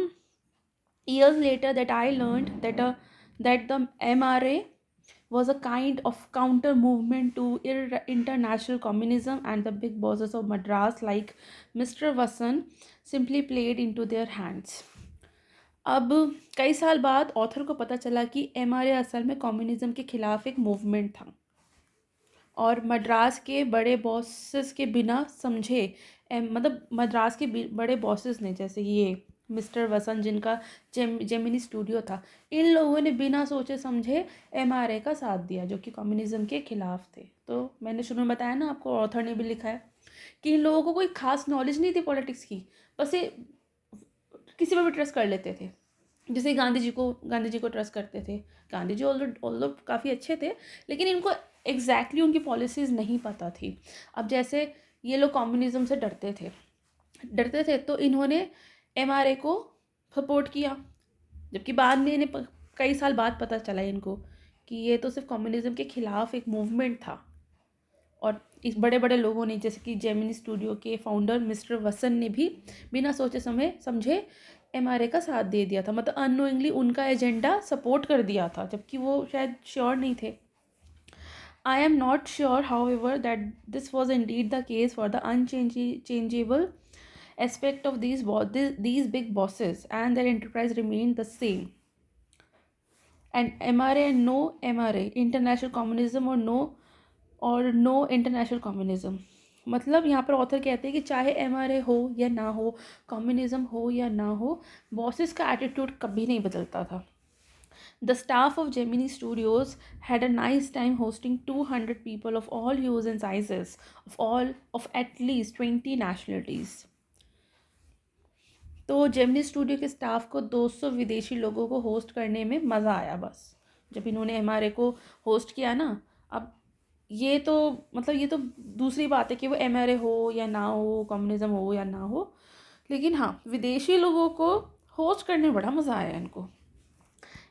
[SPEAKER 1] years later that I learned that the MRA was a kind of counter movement to international communism, and the big bosses of Madras like Mr. Vasan simply played into their hands. अब कई साल बाद author को पता चला कि MRA असल में कम्युनिज्म के खिलाफ एक मूवमेंट था, और मद्रास के बड़े बॉसेस के बिना समझे मतलब मद्रास के बड़े बॉसेस ने, जैसे ये मिस्टर वसंत जिनका जेमिनी स्टूडियो था, इन लोगों ने बिना सोचे समझे एमआरए का साथ दिया जो कि कम्युनिज्म के खिलाफ थे। तो मैंने शुरू में बताया ना आपको, ऑथर ने भी लिखा है कि इन लोगों को कोई खास नॉलेज नहीं थी पॉलिटिक्स की, बस ये किसी पर भी ट्रस्ट कर लेते थे। जैसे गांधी जी को ट्रस्ट करते थे। गांधी जी ऑल्दो काफ़ी अच्छे थे, लेकिन इनको एग्जैक्टली उनकी पॉलिसीज़ नहीं पता थी। अब जैसे ये लोग कम्युनिज्म से डरते थे तो इन्होंने एमआरए को सपोर्ट किया, जबकि बाद में इन्हें कई साल बाद पता चला इनको कि ये तो सिर्फ कम्युनिज्म के खिलाफ एक मूवमेंट था। और इस बड़े बड़े लोगों ने, जैसे कि जेमिनी स्टूडियो के फाउंडर मिस्टर वसन ने भी बिना सोचे समझे एमआरए का साथ दे दिया था, मतलब अननोइंगली उनका एजेंडा सपोर्ट कर दिया था, जबकि वो शायद श्योर नहीं थे। I am not sure, however, that this was indeed the case for the unchangeable aspect of these big bosses, and their enterprise remained the same. And MRA and no MRA, international communism or no international communism. मतलब यहाँ पर author कहते हैं कि चाहे MRA हो या ना हो, कम्युनिज्म हो या ना हो, बॉसेस का एटीट्यूड कभी नहीं बदलता था। The staff of Gemini Studios had a nice time hosting 200 people of all hues and sizes, of at least 20 nationalities. तो जेमिनी स्टूडियो के स्टाफ को 200 विदेशी लोगों को होस्ट करने में मज़ा आया बस, जब इन्होंने एमआरए को होस्ट किया ना। अब ये तो मतलब ये तो दूसरी बात है कि वो एमआरए हो या ना हो, कम्युनिज्म हो या ना हो, लेकिन हाँ, विदेशी लोगों को होस्ट करने में बड़ा मज़ा आया इनको।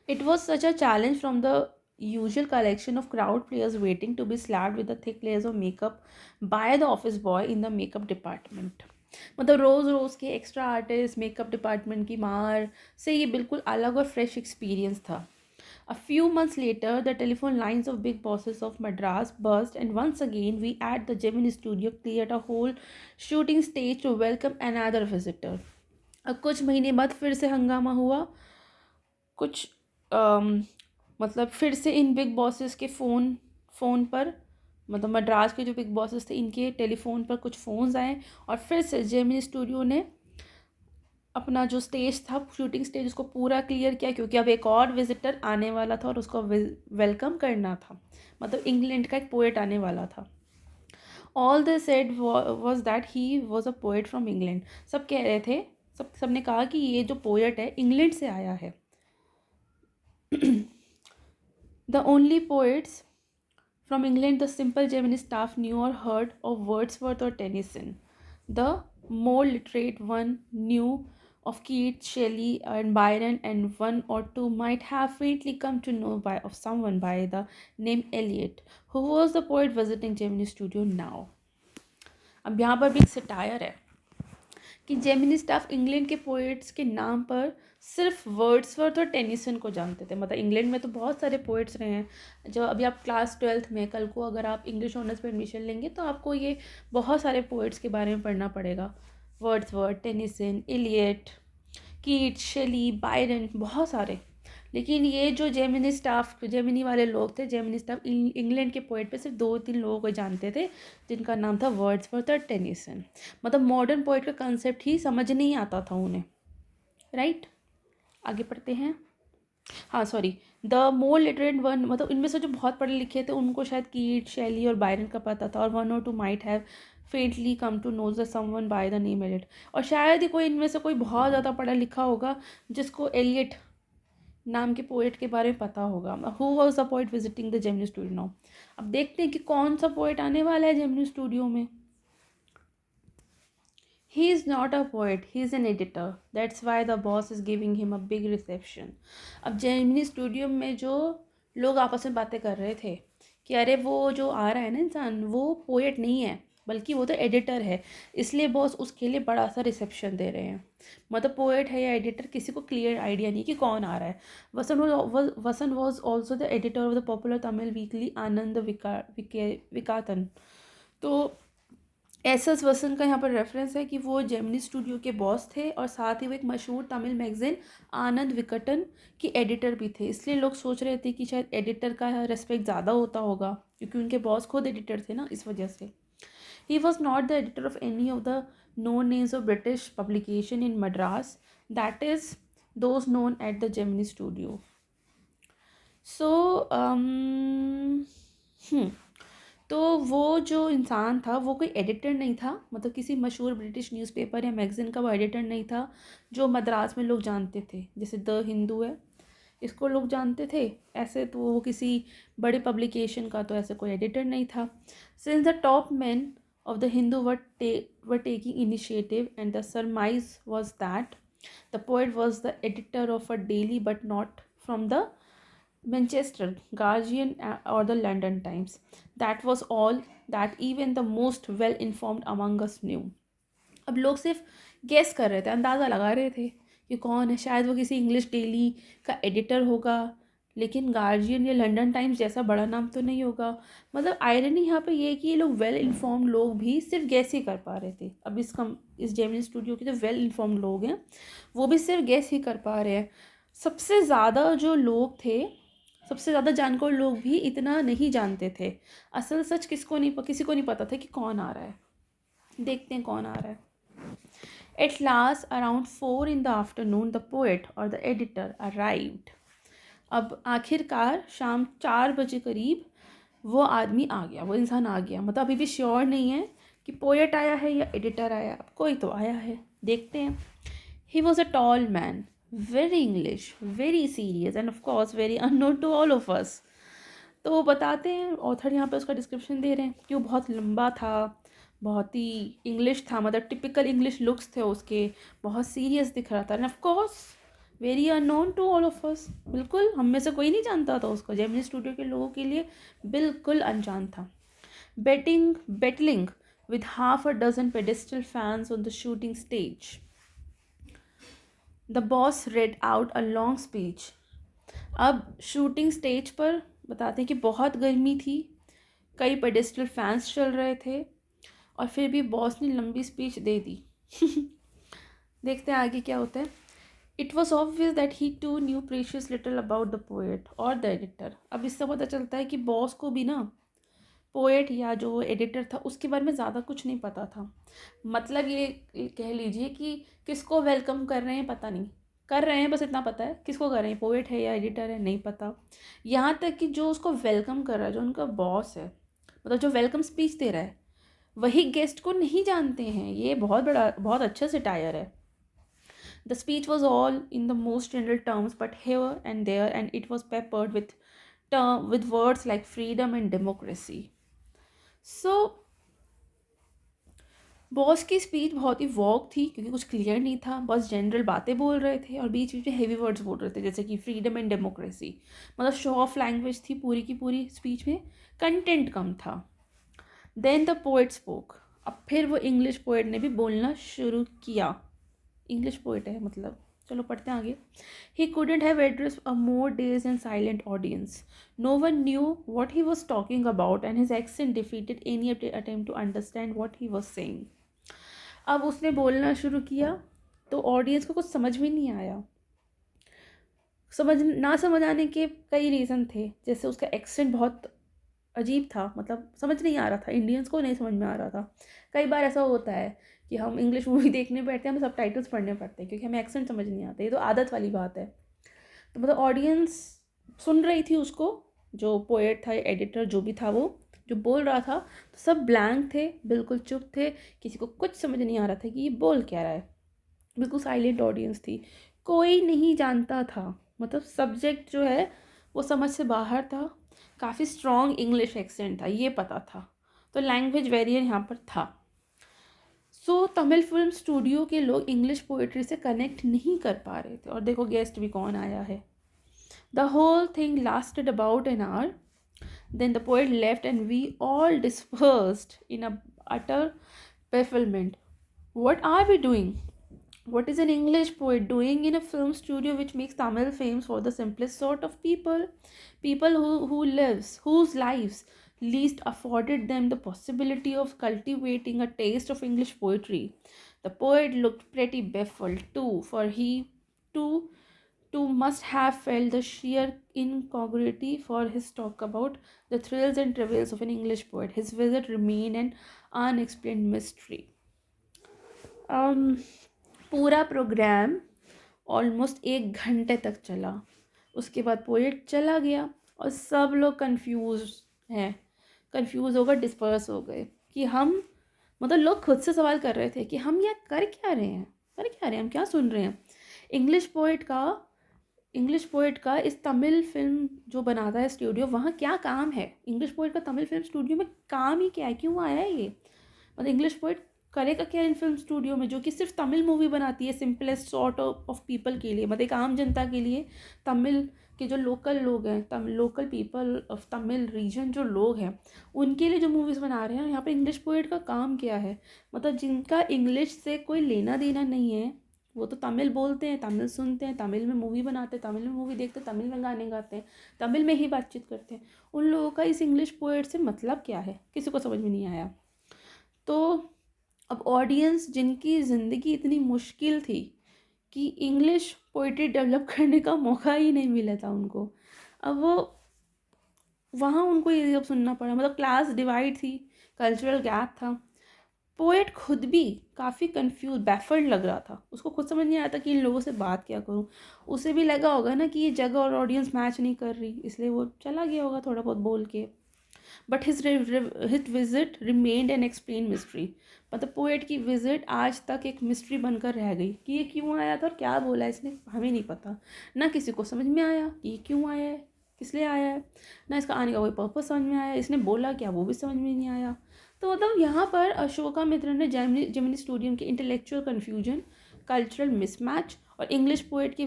[SPEAKER 1] It was such a challenge from the usual collection of crowd players waiting to be slapped with a thick layers of makeup by the office boy in the makeup department. मतलब रोज़ रोज़ के extra artist, makeup department की मार से ये बिल्कुल अलग और fresh experience था। A few months later, the telephone lines of big bosses of Madras burst, and once again, we at the Gemini studio cleared a whole shooting stage to welcome another visitor. अब कुछ महीने बाद फिर से हंगामा हुआ। कुछ मतलब फिर से इन बिग बॉसेस के फ़ोन पर, मतलब मद्रास के जो बिग बॉसेस थे इनके टेलीफोन पर कुछ फ़ोन्स आए, और फिर से जेमिनी स्टूडियो ने अपना जो स्टेज था, शूटिंग स्टेज, उसको पूरा क्लियर किया, क्योंकि अब एक और विजिटर आने वाला था और उसको वेलकम करना था। मतलब इंग्लैंड का एक पोएट आने वाला था। All they said was that he was a poet from England. सब कह रहे थे, सबने कहा कि ये जो पोएट है इंग्लैंड से आया है। The only poets from England the simple Gemini staff knew or heard of Wordsworth or Tennyson. The more literate one knew of Keats, Shelley, and Byron, and one or two might have faintly come to know of someone by the name Eliot, who was the poet visiting Gemini studio now. अब यहाँ पर भी एक satire है कि Gemini staff England के poets के नाम पर सिर्फ वर्ड्सवर्थ और टेनिसन को जानते थे। मतलब इंग्लैंड में तो बहुत सारे पोएट्स रहे हैं। जब अभी आप क्लास 12th में, कल को अगर आप इंग्लिश ऑनर्स में एडमिशन लेंगे तो आपको ये बहुत सारे पोएट्स के बारे में पढ़ना पड़ेगा। वर्ड्सवर्थ, टेनिसन, इलियट, कीट्स, शेली, बायरन, बहुत सारे। लेकिन ये जो जेमिनी वाले लोग थे, जेमिनी स्टाफ इंग्लैंड के पोएट पे सिर्फ 2-3 लोगों को जानते थे, जिनका नाम था वर्ड्सवर्थ और टेनिसन। मतलब मॉडर्न पोएट का कंसेप्ट ही समझ नहीं आता था उन्हें, राइट। आगे पढ़ते हैं। हाँ sorry, the more literate one, मतलब इनमें से जो बहुत पढ़े लिखे थे उनको शायद कीट, शैली और बायरन का पता था, और वन और two might have faintly come to knows the someone by the name Eliot. और शायद ही कोई इनमें से कोई बहुत ज़्यादा पढ़ा लिखा होगा जिसको एलियट नाम के पोएट के बारे में पता होगा। Who was the poet visiting the Gemini studio now. अब देखते हैं कि कौन सा पोएट आने वाला है जेमिनी स्टूडियो में। He is not a poet, he is an editor. That's why the boss is giving him a big reception. अब जेमिनी स्टूडियो में जो लोग आपस में बातें कर रहे थे कि अरे वो जो आ रहा है ना इंसान, वो पोएट नहीं है बल्कि वो तो एडिटर है, इसलिए बॉस उसके लिए बड़ा सा रिसेप्शन दे रहे हैं। मतलब पोएट है या एडिटर, किसी को क्लियर आइडिया नहीं कि कौन आ रहा है। Vasan was also the editor of the popular Tamil weekly Ananda Vikatan. तो एस वसन का यहाँ पर रेफरेंस है कि वो जेमिनी स्टूडियो के बॉस थे, और साथ ही वो एक मशहूर तमिल मैगज़ीन आनंद विकटन की एडिटर भी थे। इसलिए लोग सोच रहे थे कि शायद एडिटर का रेस्पेक्ट ज़्यादा होता होगा। क्योंकि उनके बॉस खुद एडिटर थे ना, इस वजह से. He was not the editor of any of the known names of British publication in Madras, that is, those known at the Gemini Studio. So, hmm, तो वो जो इंसान था वो कोई एडिटर नहीं था, मतलब किसी मशहूर ब्रिटिश न्यूज़पेपर या मैगज़ीन का वो एडिटर नहीं था जो मद्रास में लोग जानते थे. जैसे द हिंदू है, इसको लोग जानते थे ऐसे, तो वो किसी बड़े पब्लिकेशन का तो ऐसे कोई एडिटर नहीं था. Since the top man of the Hindu were taking initiative, and the surmise was that the poet was the editor of a daily, but not from the Manchester Guardian or the London Times. That was all that even the most well informed among us knew. अब लोग सिर्फ guess कर रहे थे, अंदाज़ा लगा रहे थे कि कौन है. शायद वो किसी इंग्लिश डेली का एडिटर होगा, लेकिन गार्जियन या लंदन टाइम्स जैसा बड़ा नाम तो नहीं होगा. मतलब आयरनी यहाँ पे ये है कि ये लोग वेल इन्फॉर्म लोग भी सिर्फ गेस ही कर पा रहे थे. अब इस जेमिनी स्टूडियो के जो वेल इन्फॉर्म लोग हैं वो भी सिर्फ गेस ही कर पा रहे हैं. सबसे ज़्यादा जो लोग थे, सबसे ज़्यादा जानकार लोग भी इतना नहीं जानते थे. असल सच किसी को नहीं पता था कि कौन आ रहा है. देखते हैं कौन आ रहा है. At last, around 4 in the afternoon, the poet or the editor arrived. अब आखिरकार शाम 4 बजे करीब वो आदमी आ गया, वो इंसान आ गया. मतलब अभी भी श्योर नहीं है कि पोएट आया है या एडिटर आया, अब कोई तो आया है, देखते हैं. He was a tall man, very English, very serious, and of course very unknown to all of us. तो वो बताते हैं, ऑथर यहाँ पे उसका डिस्क्रिप्शन दे रहे हैं कि वो बहुत लंबा था, बहुत ही इंग्लिश था, मतलब टिपिकल इंग्लिश लुक्स थे उसके, बहुत सीरियस दिख रहा था, and of course very unknown to all of us. बिल्कुल हम में से कोई नहीं जानता था उसको, जेमिनी स्टूडियो के लोगों के लिए बिल्कुल अनजान था. बेटलिंग with half a dozen pedestal fans on the shooting stage, the boss read out a long speech. अब शूटिंग स्टेज पर बताते हैं कि बहुत गर्मी थी, कई पेडेस्टल फैंस चल रहे थे, और फिर भी बॉस ने लंबी स्पीच दे दी. देखते हैं आगे क्या होता है. It was obvious that he too knew precious little about the poet और द एडिटर. अब इससे पता चलता है कि बॉस को भी ना पोएट या जो एडिटर था उसके बारे में ज़्यादा कुछ नहीं पता था. मतलब ये कह लीजिए कि किसको वेलकम कर रहे हैं पता नहीं, कर रहे हैं बस इतना पता है. किसको कर रहे हैं, पोएट है या एडिटर है, नहीं पता. यहाँ तक कि जो उसको वेलकम कर रहा है, जो उनका बॉस है, मतलब जो वेलकम स्पीच दे रहा है, वही गेस्ट को नहीं जानते हैं. ये बहुत अच्छा सिटायर है. The speech was all in the most general terms but here and there, and it was peppered with words like freedom and democracy. So boss की स्पीच बहुत ही वॉक थी क्योंकि कुछ क्लियर नहीं था, बस जनरल बातें बोल रहे थे और बीच बीच में हेवी वर्ड्स बोल रहे थे जैसे कि फ्रीडम एंड डेमोक्रेसी. मतलब शो ऑफ लैंग्वेज थी पूरी की पूरी स्पीच में, कंटेंट कम था. Then the poet spoke. अब फिर वो इंग्लिश पोएट ने भी बोलना शुरू किया. इंग्लिश पोएट है मतलब, चलो पढ़ते हैं आगे. He couldn't have addressed a more dazed and silent audience. No one knew what he was talking about, and his accent defeated any attempt to understand what he was saying. अब उसने बोलना शुरू किया तो ऑडियंस को कुछ समझ में नहीं आया. समझ आने के कई रीज़न थे, जैसे उसका एक्सेंट बहुत अजीब था, मतलब समझ नहीं आ रहा था, इंडियंस को नहीं समझ में आ रहा था. कई बार ऐसा होता है कि हम इंग्लिश मूवी देखने बैठते हैं, हमें सब टाइटल्स पढ़ने पड़ते हैं क्योंकि हमें एक्सेंट समझ नहीं आता. ये तो आदत वाली बात है. तो मतलब ऑडियंस सुन रही थी उसको, जो पोएट था, एडिटर जो भी था, वो जो बोल रहा था, तो सब ब्लैंक थे, बिल्कुल चुप थे, किसी को कुछ समझ नहीं आ रहा था कि ये बोल क्या रहा है. बिल्कुल साइलेंट ऑडियंस थी, कोई नहीं जानता था. मतलब सब्जेक्ट जो है वो समझ से बाहर था. काफ़ी स्ट्रॉन्ग इंग्लिश एक्सेंट था, ये पता था. तो लैंग्वेज वेरियर यहाँ पर था. सो तमिल फिल्म स्टूडियो के लोग इंग्लिश पोइट्री से कनेक्ट नहीं कर पा रहे थे. और देखो गेस्ट भी कौन आया है. The whole thing lasted about an hour. Then the poet left and we all dispersed in a utter befuddlement. What are we doing? What is an English poet doing in a film studio which makes Tamil famous for the simplest sort of people? People whose lives least afforded them the possibility of cultivating a taste of English poetry. The poet looked pretty baffled too, for he too to must have felt the sheer incongruity for his talk about the thrills and travails of an English poet. His visit remained an unexplained mystery. um, पूरा programme almost 1 घंटे तक चला। उसके बाद poet चला गया और सब लोग कंफ्यूज हैं, कंफ्यूज होकर डिस्पर्स हो गए कि हम, मतलब लोग खुद से सवाल कर रहे थे कि हम यह कर क्या रहे हैं, कर क्या रहे हैं, हम क्या सुन रहे हैं। इंग्लिश पोएट का इंग्लिश पोएट का इस तमिल फिल्म जो बनाता है स्टूडियो, वहाँ क्या काम है? इंग्लिश पोएट का तमिल फिल्म स्टूडियो में काम ही क्या है, क्यों आया है ये? मतलब इंग्लिश पोएट करेगा क्या इन फिल्म स्टूडियो में, जो कि सिर्फ तमिल मूवी बनाती है सिंपलेस्ट सॉर्ट ऑफ पीपल के लिए, मतलब एक आम जनता के लिए। तमिल के जो लोकल लोग हैं, local people of Tamil region जो लोग हैं, उनके लिए जो मूवीज़ बना रहे हैं। यहाँ पर इंग्लिश पोएट का काम क्या है? मतलब जिनका इंग्लिश से कोई लेना देना नहीं है, वो तो तमिल बोलते हैं, तमिल सुनते हैं, तमिल में मूवी बनाते हैं, तमिल में मूवी देखते हैं, तमिल में गाने गाते हैं, तमिल में ही बातचीत करते हैं। उन लोगों का इस इंग्लिश पोएट से मतलब क्या है, किसी को समझ में नहीं आया। तो अब ऑडियंस जिनकी ज़िंदगी इतनी मुश्किल थी कि इंग्लिश पोइट्री डेवलप करने का मौका ही नहीं मिला था उनको, अब वो वहाँ उनको ये सब सुनना पड़ा। मतलब क्लास डिवाइड थी, कल्चरल गैप था। पोएट खुद भी काफ़ी कंफ्यूज बैफर्ड लग रहा था, उसको खुद समझ नहीं आता कि इन लोगों से बात क्या करूँ। उसे भी लगा होगा ना कि ये जगह और ऑडियंस मैच नहीं कर रही, इसलिए वो चला गया होगा थोड़ा बहुत बोल के। But his visit remained an explained mystery. मतलब पोएट की विजिट आज तक एक मिस्ट्री बनकर रह गई कि ये क्यों आया था और क्या बोला इसने, हमें नहीं पता। ना किसी को समझ में आया कि ये क्यों आया है, किस लिए आया है, ना इसका आने का कोई पर्पस समझ में आया, इसने बोला क्या वो भी समझ में नहीं आया। तो मतलब यहाँ पर अशोका मित्र ने जेमिनी स्टूडियो के इंटेलेक्चुअल कन्फ्यूजन, कल्चरल मिसमैच और इंग्लिश पोएट की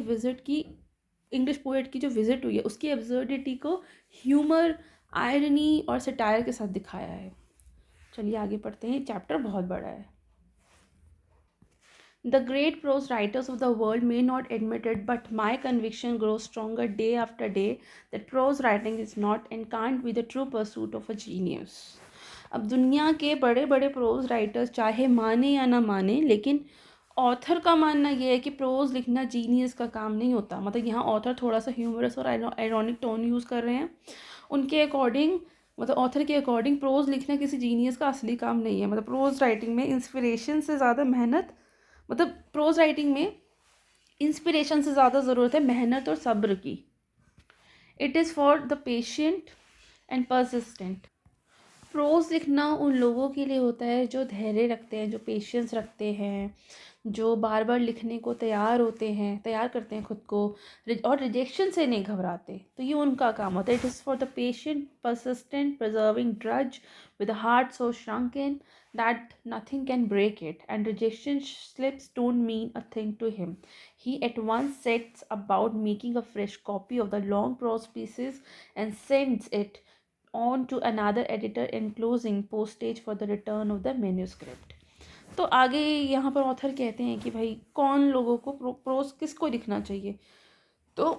[SPEAKER 1] जो विजिट हुई है उसकी एब्सर्डिटी को ह्यूमर, आयरनी और सटायर के साथ दिखाया है। चलिए आगे पढ़ते हैं, चैप्टर बहुत बड़ा है। The great prose writers of the world may not admit it, but my conviction grows stronger day after day that prose writing is not and can't be the true pursuit of a genius. अब दुनिया के बड़े बड़े pros writers चाहे माने या ना माने, लेकिन ऑथर का मानना ये है कि प्रोज लिखना जीनियस का काम नहीं होता। मतलब यहाँ ऑथर थोड़ा सा ह्यूमरस और आयरॉनिक टोन यूज़ कर रहे हैं। उनके अकॉर्डिंग, मतलब ऑथर के अकॉर्डिंग प्रोज लिखना किसी जीनियस का असली काम नहीं है। मतलब प्रोज राइटिंग में इंस्पिरेशन से ज़्यादा मेहनत, मतलब प्रोज राइटिंग में इंस्पिरेशन से ज़्यादा ज़रूरत है मेहनत और सब्र की। It is for the patient and persistent. Prose लिखना उन लोगों के लिए होता है जो धैर्य रखते हैं, जो पेशेंस रखते हैं, जो बार बार लिखने को तैयार करते हैं खुद को, और रिजेक्शन से नहीं घबराते। तो ये उनका काम होता है। It is for the patient, persistent, preserving drudge with a heart so shrunken that nothing can break it, and rejection slips don't mean a thing to him. He at once sets about making a fresh copy of the long prose pieces and sends it on to another editor enclosing postage for the return of the manuscript. तो आगे यहाँ पर author कहते हैं कि भाई कौन लोगों को प्रोज किसको लिखना चाहिए। तो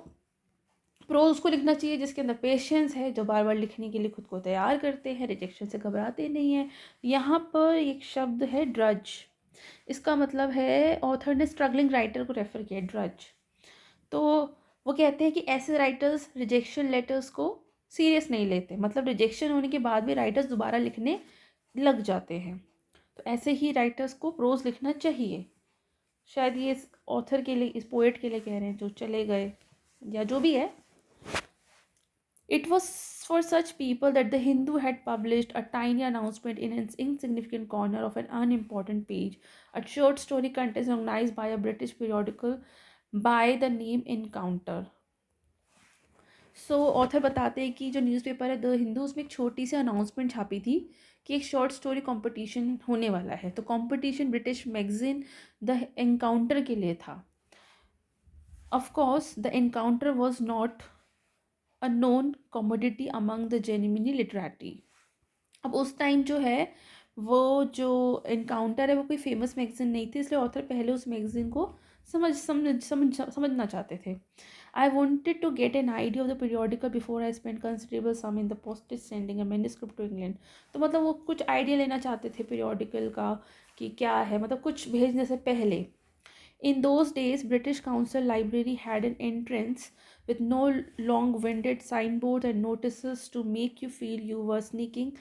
[SPEAKER 1] प्रोज उसको लिखना चाहिए जिसके अंदर पेशेंस है, जो बार बार लिखने के लिए खुद को तैयार करते हैं, रिजेक्शन से घबराते नहीं हैं। यहाँ पर एक शब्द है ड्रज, इसका मतलब है, ऑथर ने स्ट्रगलिंग राइटर को रेफर किया ड्रज। तो वो कहते हैं कि ऐसे राइटर्स रिजेक्शन लेटर्स को सीरियस नहीं लेते, मतलब रिजेक्शन होने के बाद भी राइटर्स दोबारा लिखने लग जाते हैं। तो ऐसे ही राइटर्स को प्रोज लिखना चाहिए। शायद ये इस ऑथर के लिए, इस पोएट के लिए कह रहे हैं जो चले गए, या जो भी है। It was for such people that the Hindu had published a tiny announcement in an insignificant corner of an unimportant page, a short story contest organized by a British periodical by the name Encounter. So author बताते हैं कि जो newspaper है the Hindu, उसमें एक छोटी सी announcement छापी थी कि एक शॉर्ट स्टोरी कंपटीशन होने वाला है। तो competition British magazine the Encounter के लिए था। Of course the Encounter was not a known commodity among the genuinely literati. अब उस टाइम जो है वो जो एनकाउंटर है वो कोई फेमस मैगजीन नहीं थी, इसलिए ऑथर पहले उस मैगजीन को समझना चाहते थे। I wanted to get an idea of the periodical before I spend considerable sum in the postage sending a manuscript to England. तो मतलब वो कुछ आइडिया लेना चाहते थे पीरियोडिकल का कि क्या है, मतलब कुछ भेजने से पहले। In those days, British Council Library had an entrance with no long-winded signboards and notices to make you feel you were sneaking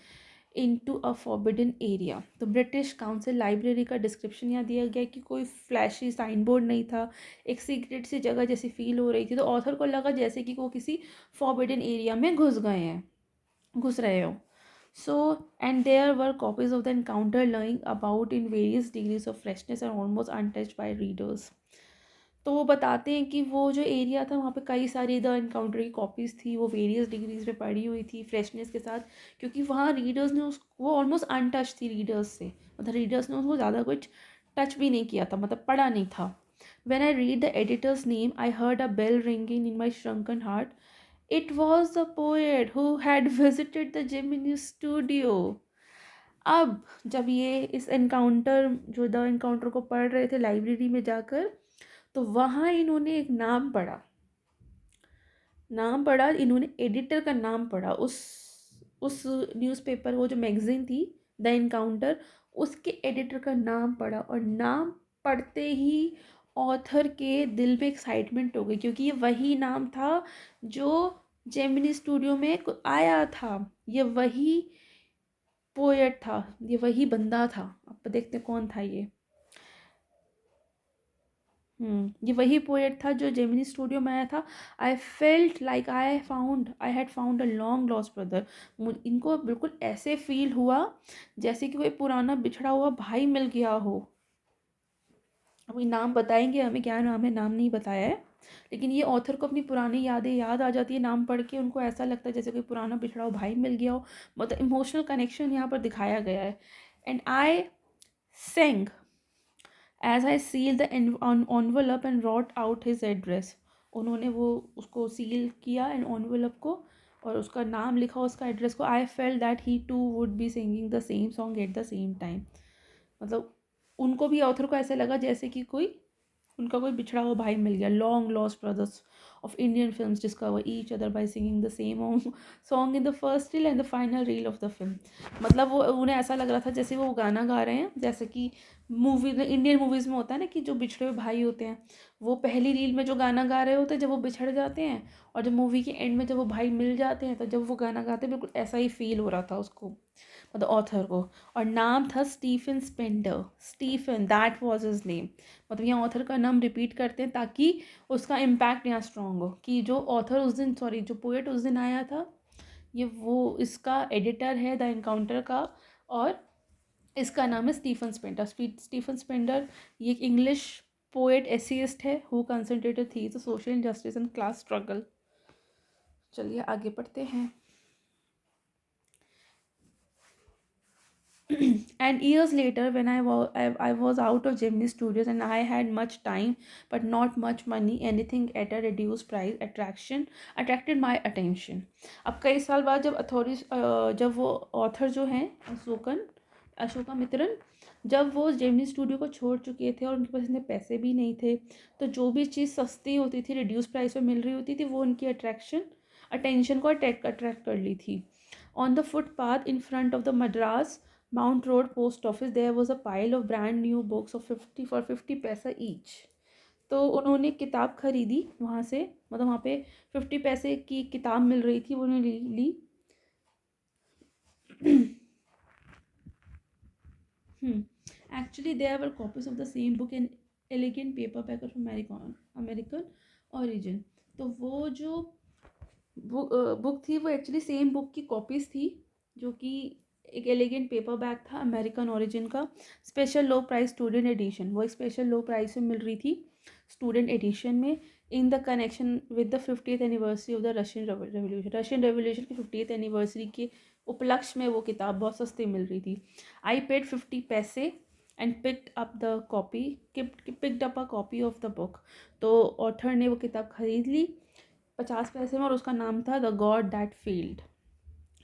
[SPEAKER 1] into a forbidden area. तो ब्रिटिश काउंसिल लाइब्रेरी का डिस्क्रिप्शन यहाँ दिया गया कि कोई फ्लैशी साइन बोर्ड नहीं था, एक सीक्रेट सी जगह जैसी फील हो रही थी, तो ऑथर को लगा जैसे कि वो किसी फॉरबिडन एरिया में घुस रहे हो. So, and there were copies of the encounter lying about in various degrees of freshness and almost untouched by readers. तो वो बताते हैं कि वो जो एरिया था वहाँ पे कई सारी द एनकाउंटर की कॉपीज़ थी, वो वेरियस डिग्रीज पे पड़ी हुई थी फ्रेशनेस के साथ, क्योंकि वहाँ रीडर्स ने उस वो ऑलमोस्ट अनटच थी रीडर्स से, मतलब रीडर्स ने उसको ज़्यादा कुछ टच भी नहीं किया था, मतलब पढ़ा नहीं था. When I read the editor's name, I heard a bell ringing in my shrunken heart. It was the poet who had visited the Gemini studio. अब जब ये इस एनकाउंटर जो द एनकाउंटर को पढ़ रहे थे लाइब्रेरी में जाकर, तो वहाँ इन्होंने एक नाम पढ़ा इन्होंने एडिटर का नाम पढ़ा उस न्यूज़पेपर, वो जो मैगज़ीन थी द एनकाउंटर, उसके एडिटर का नाम पढ़ा, और नाम पढ़ते ही ऑथर के दिल में एक्साइटमेंट हो गई, क्योंकि ये वही नाम था जो जेमिनी स्टूडियो में आया था, ये वही पोएट था, ये वही बंदा था. अब देखते कौन था ये वही पोएट था जो जेमिनी स्टूडियो में आया था. I felt like I had found a long lost brother. इनको बिल्कुल ऐसे फील हुआ जैसे कि कोई पुराना बिछड़ा हुआ भाई मिल गया हो. अभी नाम बताएंगे हमें, क्या नाम है, नाम नहीं बताया है, लेकिन ये ऑथर को अपनी पुरानी यादें याद आ जाती है नाम पढ़ के, उनको ऐसा लगता है जैसे कोई पुराना बिछड़ा हुआ भाई मिल गया हो. मतलब इमोशनल कनेक्शन यहाँ पर दिखाया गया है. And I sang as I sealed the envelope and wrote out his address. उन्होंने वो उसको सील किया एंड envelope को, और उसका नाम लिखा, उसका एड्रेस को. I felt that he too would be singing the same song at the same time. मतलब उनको भी ऑथर को ऐसे लगा जैसे कि उनका कोई बिछड़ा हुआ भाई मिल गया. Long lost brothers of Indian films discover each other by singing the same song in the first reel and the final reel of the film. मतलब वो उन्हें ऐसा लग रहा था जैसे वो गाना गा रहे हैं, जैसे कि मूवी में, इंडियन मूवीज़ में होता है ना कि जो बिछड़े हुए भाई होते हैं वो पहली रील में जो गाना गा रहे होते हैं जब वो बिछड़ जाते हैं, और जब मूवी के एंड में जब वो भाई मिल जाते हैं तो जब वो गाना गाते हैं, बिल्कुल ऐसा ही फील हो रहा था उसको, मतलब ऑथर को. और नाम था Stephen Spender. Stephen, that was his name. मतलब यहाँ ऑथर का नाम रिपीट करते हैं ताकि उसका इम्पैक्ट यहाँ स्ट्रॉन्ग हो कि जो ऑथर उस दिन, सॉरी, जो पोएट उस दिन आया था, ये वो इसका एडिटर है द एनकाउंटर का, और इसका नाम है स्टीफन स्पेंडर. स्टीफन स्पेंडर ये एक इंग्लिश पोएट एसेइस्ट है हु कंसंट्रेटेड थी तो social injustice and class struggle. चलिए आगे पढ़ते हैं. And years later, when I was out of Gemini Studios and I had much time but not much money, anything at a reduced price attracted my attention. अब कई साल बाद जब वो ऑथर जो हैं अशोका मित्रन, जब वो जेमिनी स्टूडियो को छोड़ चुके थे और उनके पास इतने पैसे भी नहीं थे, तो जो भी चीज़ सस्ती होती थी, रिड्यूस प्राइस में मिल रही होती थी, वो उनकी अटेंशन को अट्रैक्ट कर ली थी. On the footpath in front of the Madras Mount Road Post Office, there was a pile of brand new books of 50 पैसा each. तो उन्होंने किताब खरीदी वहाँ से, मतलब वहाँ पे 50 पैसे की किताब मिल रही थी, वो उन्होंने ली. Actually, there were copies of the same book in elegant paperback of American origin. तो वो जो बुक थी वो एक्चुअली सेम बुक की कॉपीज़ थी, जो कि एक एलिगेंट पेपर बैग था अमेरिकन ओरिजिन का. Special low price student edition, वो एक स्पेशल लो प्राइस में मिल रही थी स्टूडेंट एडिशन में, in the connection with the 50th anniversary of the Russian revolution की 50th एनिवर्सरी के उपलक्ष्य में वो किताब बहुत सस्ती मिल रही थी. आई पेड 50 पैसे and picked up a copy of the book. तो ऑथर ने वो किताब खरीद ली 50 पैसे में, और उसका नाम था द गॉड दैट फेल्ड.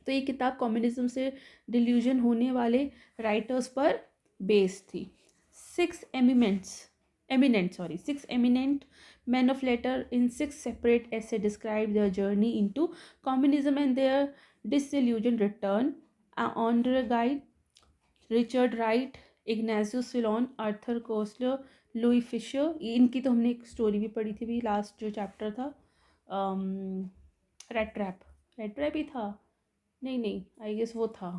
[SPEAKER 1] तो ये किताब कम्युनिज्म से डिल्यूजन होने वाले राइटर्स पर बेस्ड थी. Six eminent men of letter in 6 separate essays describe their journey into communism and their disillusioned return. Andre Guide, Richard Wright, Ignazio Silone, Arthur Koestler, Louis Fischer, इनकी तो हमने एक story भी पढ़ी थी भी, लास्ट जो चैप्टर था, रेड ट्रैप, रेड ट्रैप ही था, नहीं नहीं आई गेस वो था,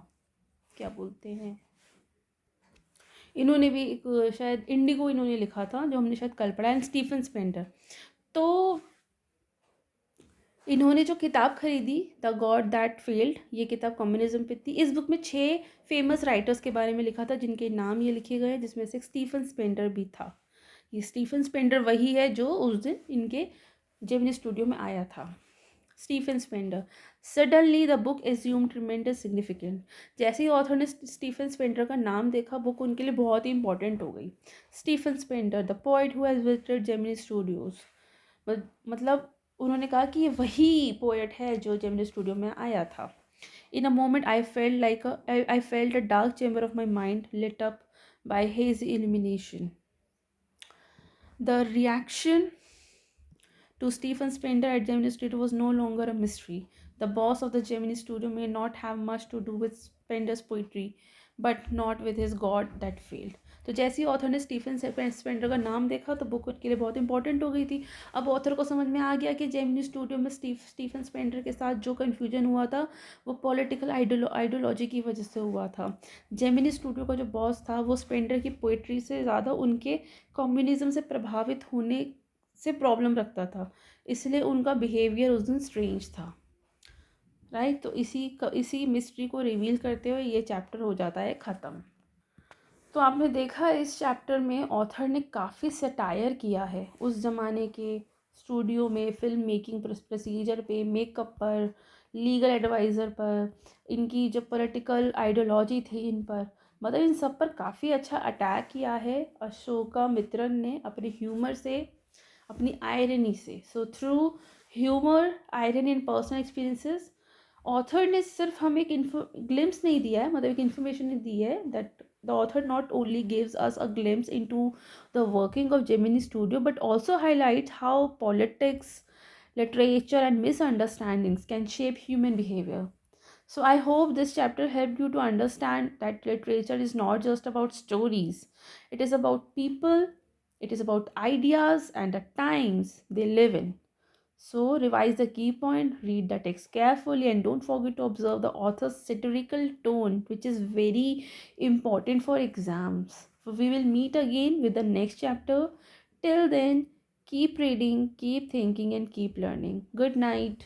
[SPEAKER 1] क्या बोलते हैं, इन्होंने भी एक शायद इंडिगो इन्होंने लिखा था जो हमने शायद कल पढ़ा, एंड स्टीफन स्पेंडर। तो इन्होंने जो किताब खरीदी, द गॉड दैट फेल्ड, ये किताब कम्युनिज्म पे थी। इस बुक में 6 फेमस राइटर्स के बारे में लिखा था जिनके नाम ये लिखे गए हैं, जिसमें से स्टीफन स्पेंडर भी था। ये स्टीफन स्पेंडर वही है जो उस दिन इनके जेमिनी स्टूडियो में आया था। Stephen Spender, suddenly the book assume tremendous significant. जैसे ही ऑथर ने स्टीफन स्पेंडर का नाम देखा, बुक उनके लिए बहुत ही इंपॉर्टेंट हो गई। Stephen Spender, the poet who has visited Gemini Studios, मतलब उन्होंने कहा कि ये वही पोएट है जो जेमिनी स्टूडियो में आया था। In a moment I felt a dark chamber of my mind lit up by his illumination. The reaction to Stephen Spender at Gemini Studio was no longer a mystery. The boss of the Gemini Studio may not have much to do with Spender's poetry, but not with his God that failed. तो जैसे ही author ने Stephen Spender का नाम देखा तो book उनके लिए बहुत इंपॉर्टेंट हो गई थी। अब ऑथर को समझ में आ गया कि जेमिनी स्टूडियो में स्टीफन स्पेंडर के साथ जो कन्फ्यूजन हुआ था वो पॉलिटिकल आइडियोलॉजी की वजह से हुआ था। जेमिनी स्टूडियो का जो बॉस था वो स्पेंडर की पोइट्री से ज़्यादा उनके कम्युनिज्म से प्रभावित होने से प्रॉब्लम रखता था, इसलिए उनका बिहेवियर उस दिन स्ट्रेंज था, राइट। तो इसी मिस्ट्री को रिवील करते हुए ये चैप्टर हो जाता है ख़त्म। तो आपने देखा इस चैप्टर में ऑथर ने काफ़ी सटायर किया है उस ज़माने के स्टूडियो में, फिल्म मेकिंग प्रोसीजर पे, मेकअप पर, लीगल एडवाइज़र पर, इनकी जो पॉलिटिकल आइडियोलॉजी थी इन पर, मतलब इन सब पर काफ़ी अच्छा अटैक किया है अशोका मित्रन ने अपने ह्यूमर से, अपनी आयरनी से। So through humour, irony and personal experiences, author ने सिर्फ हमें एक ग्लिम्स नहीं दिया है, मतलब एक इन्फॉर्मेशन नहीं दी है, that the author not only gives us a glimpse into the working of Gemini Studio but also highlights how politics, literature and misunderstandings can shape human behavior. So I hope this chapter helped you to understand that literature is not just about stories, it is about people, it is about ideas and the times they live in. So, revise the key point, read the text carefully, and don't forget to observe the author's satirical tone, which is very important for exams. So, we will meet again with the next chapter. Till then, keep reading, keep thinking, and keep learning. Good night.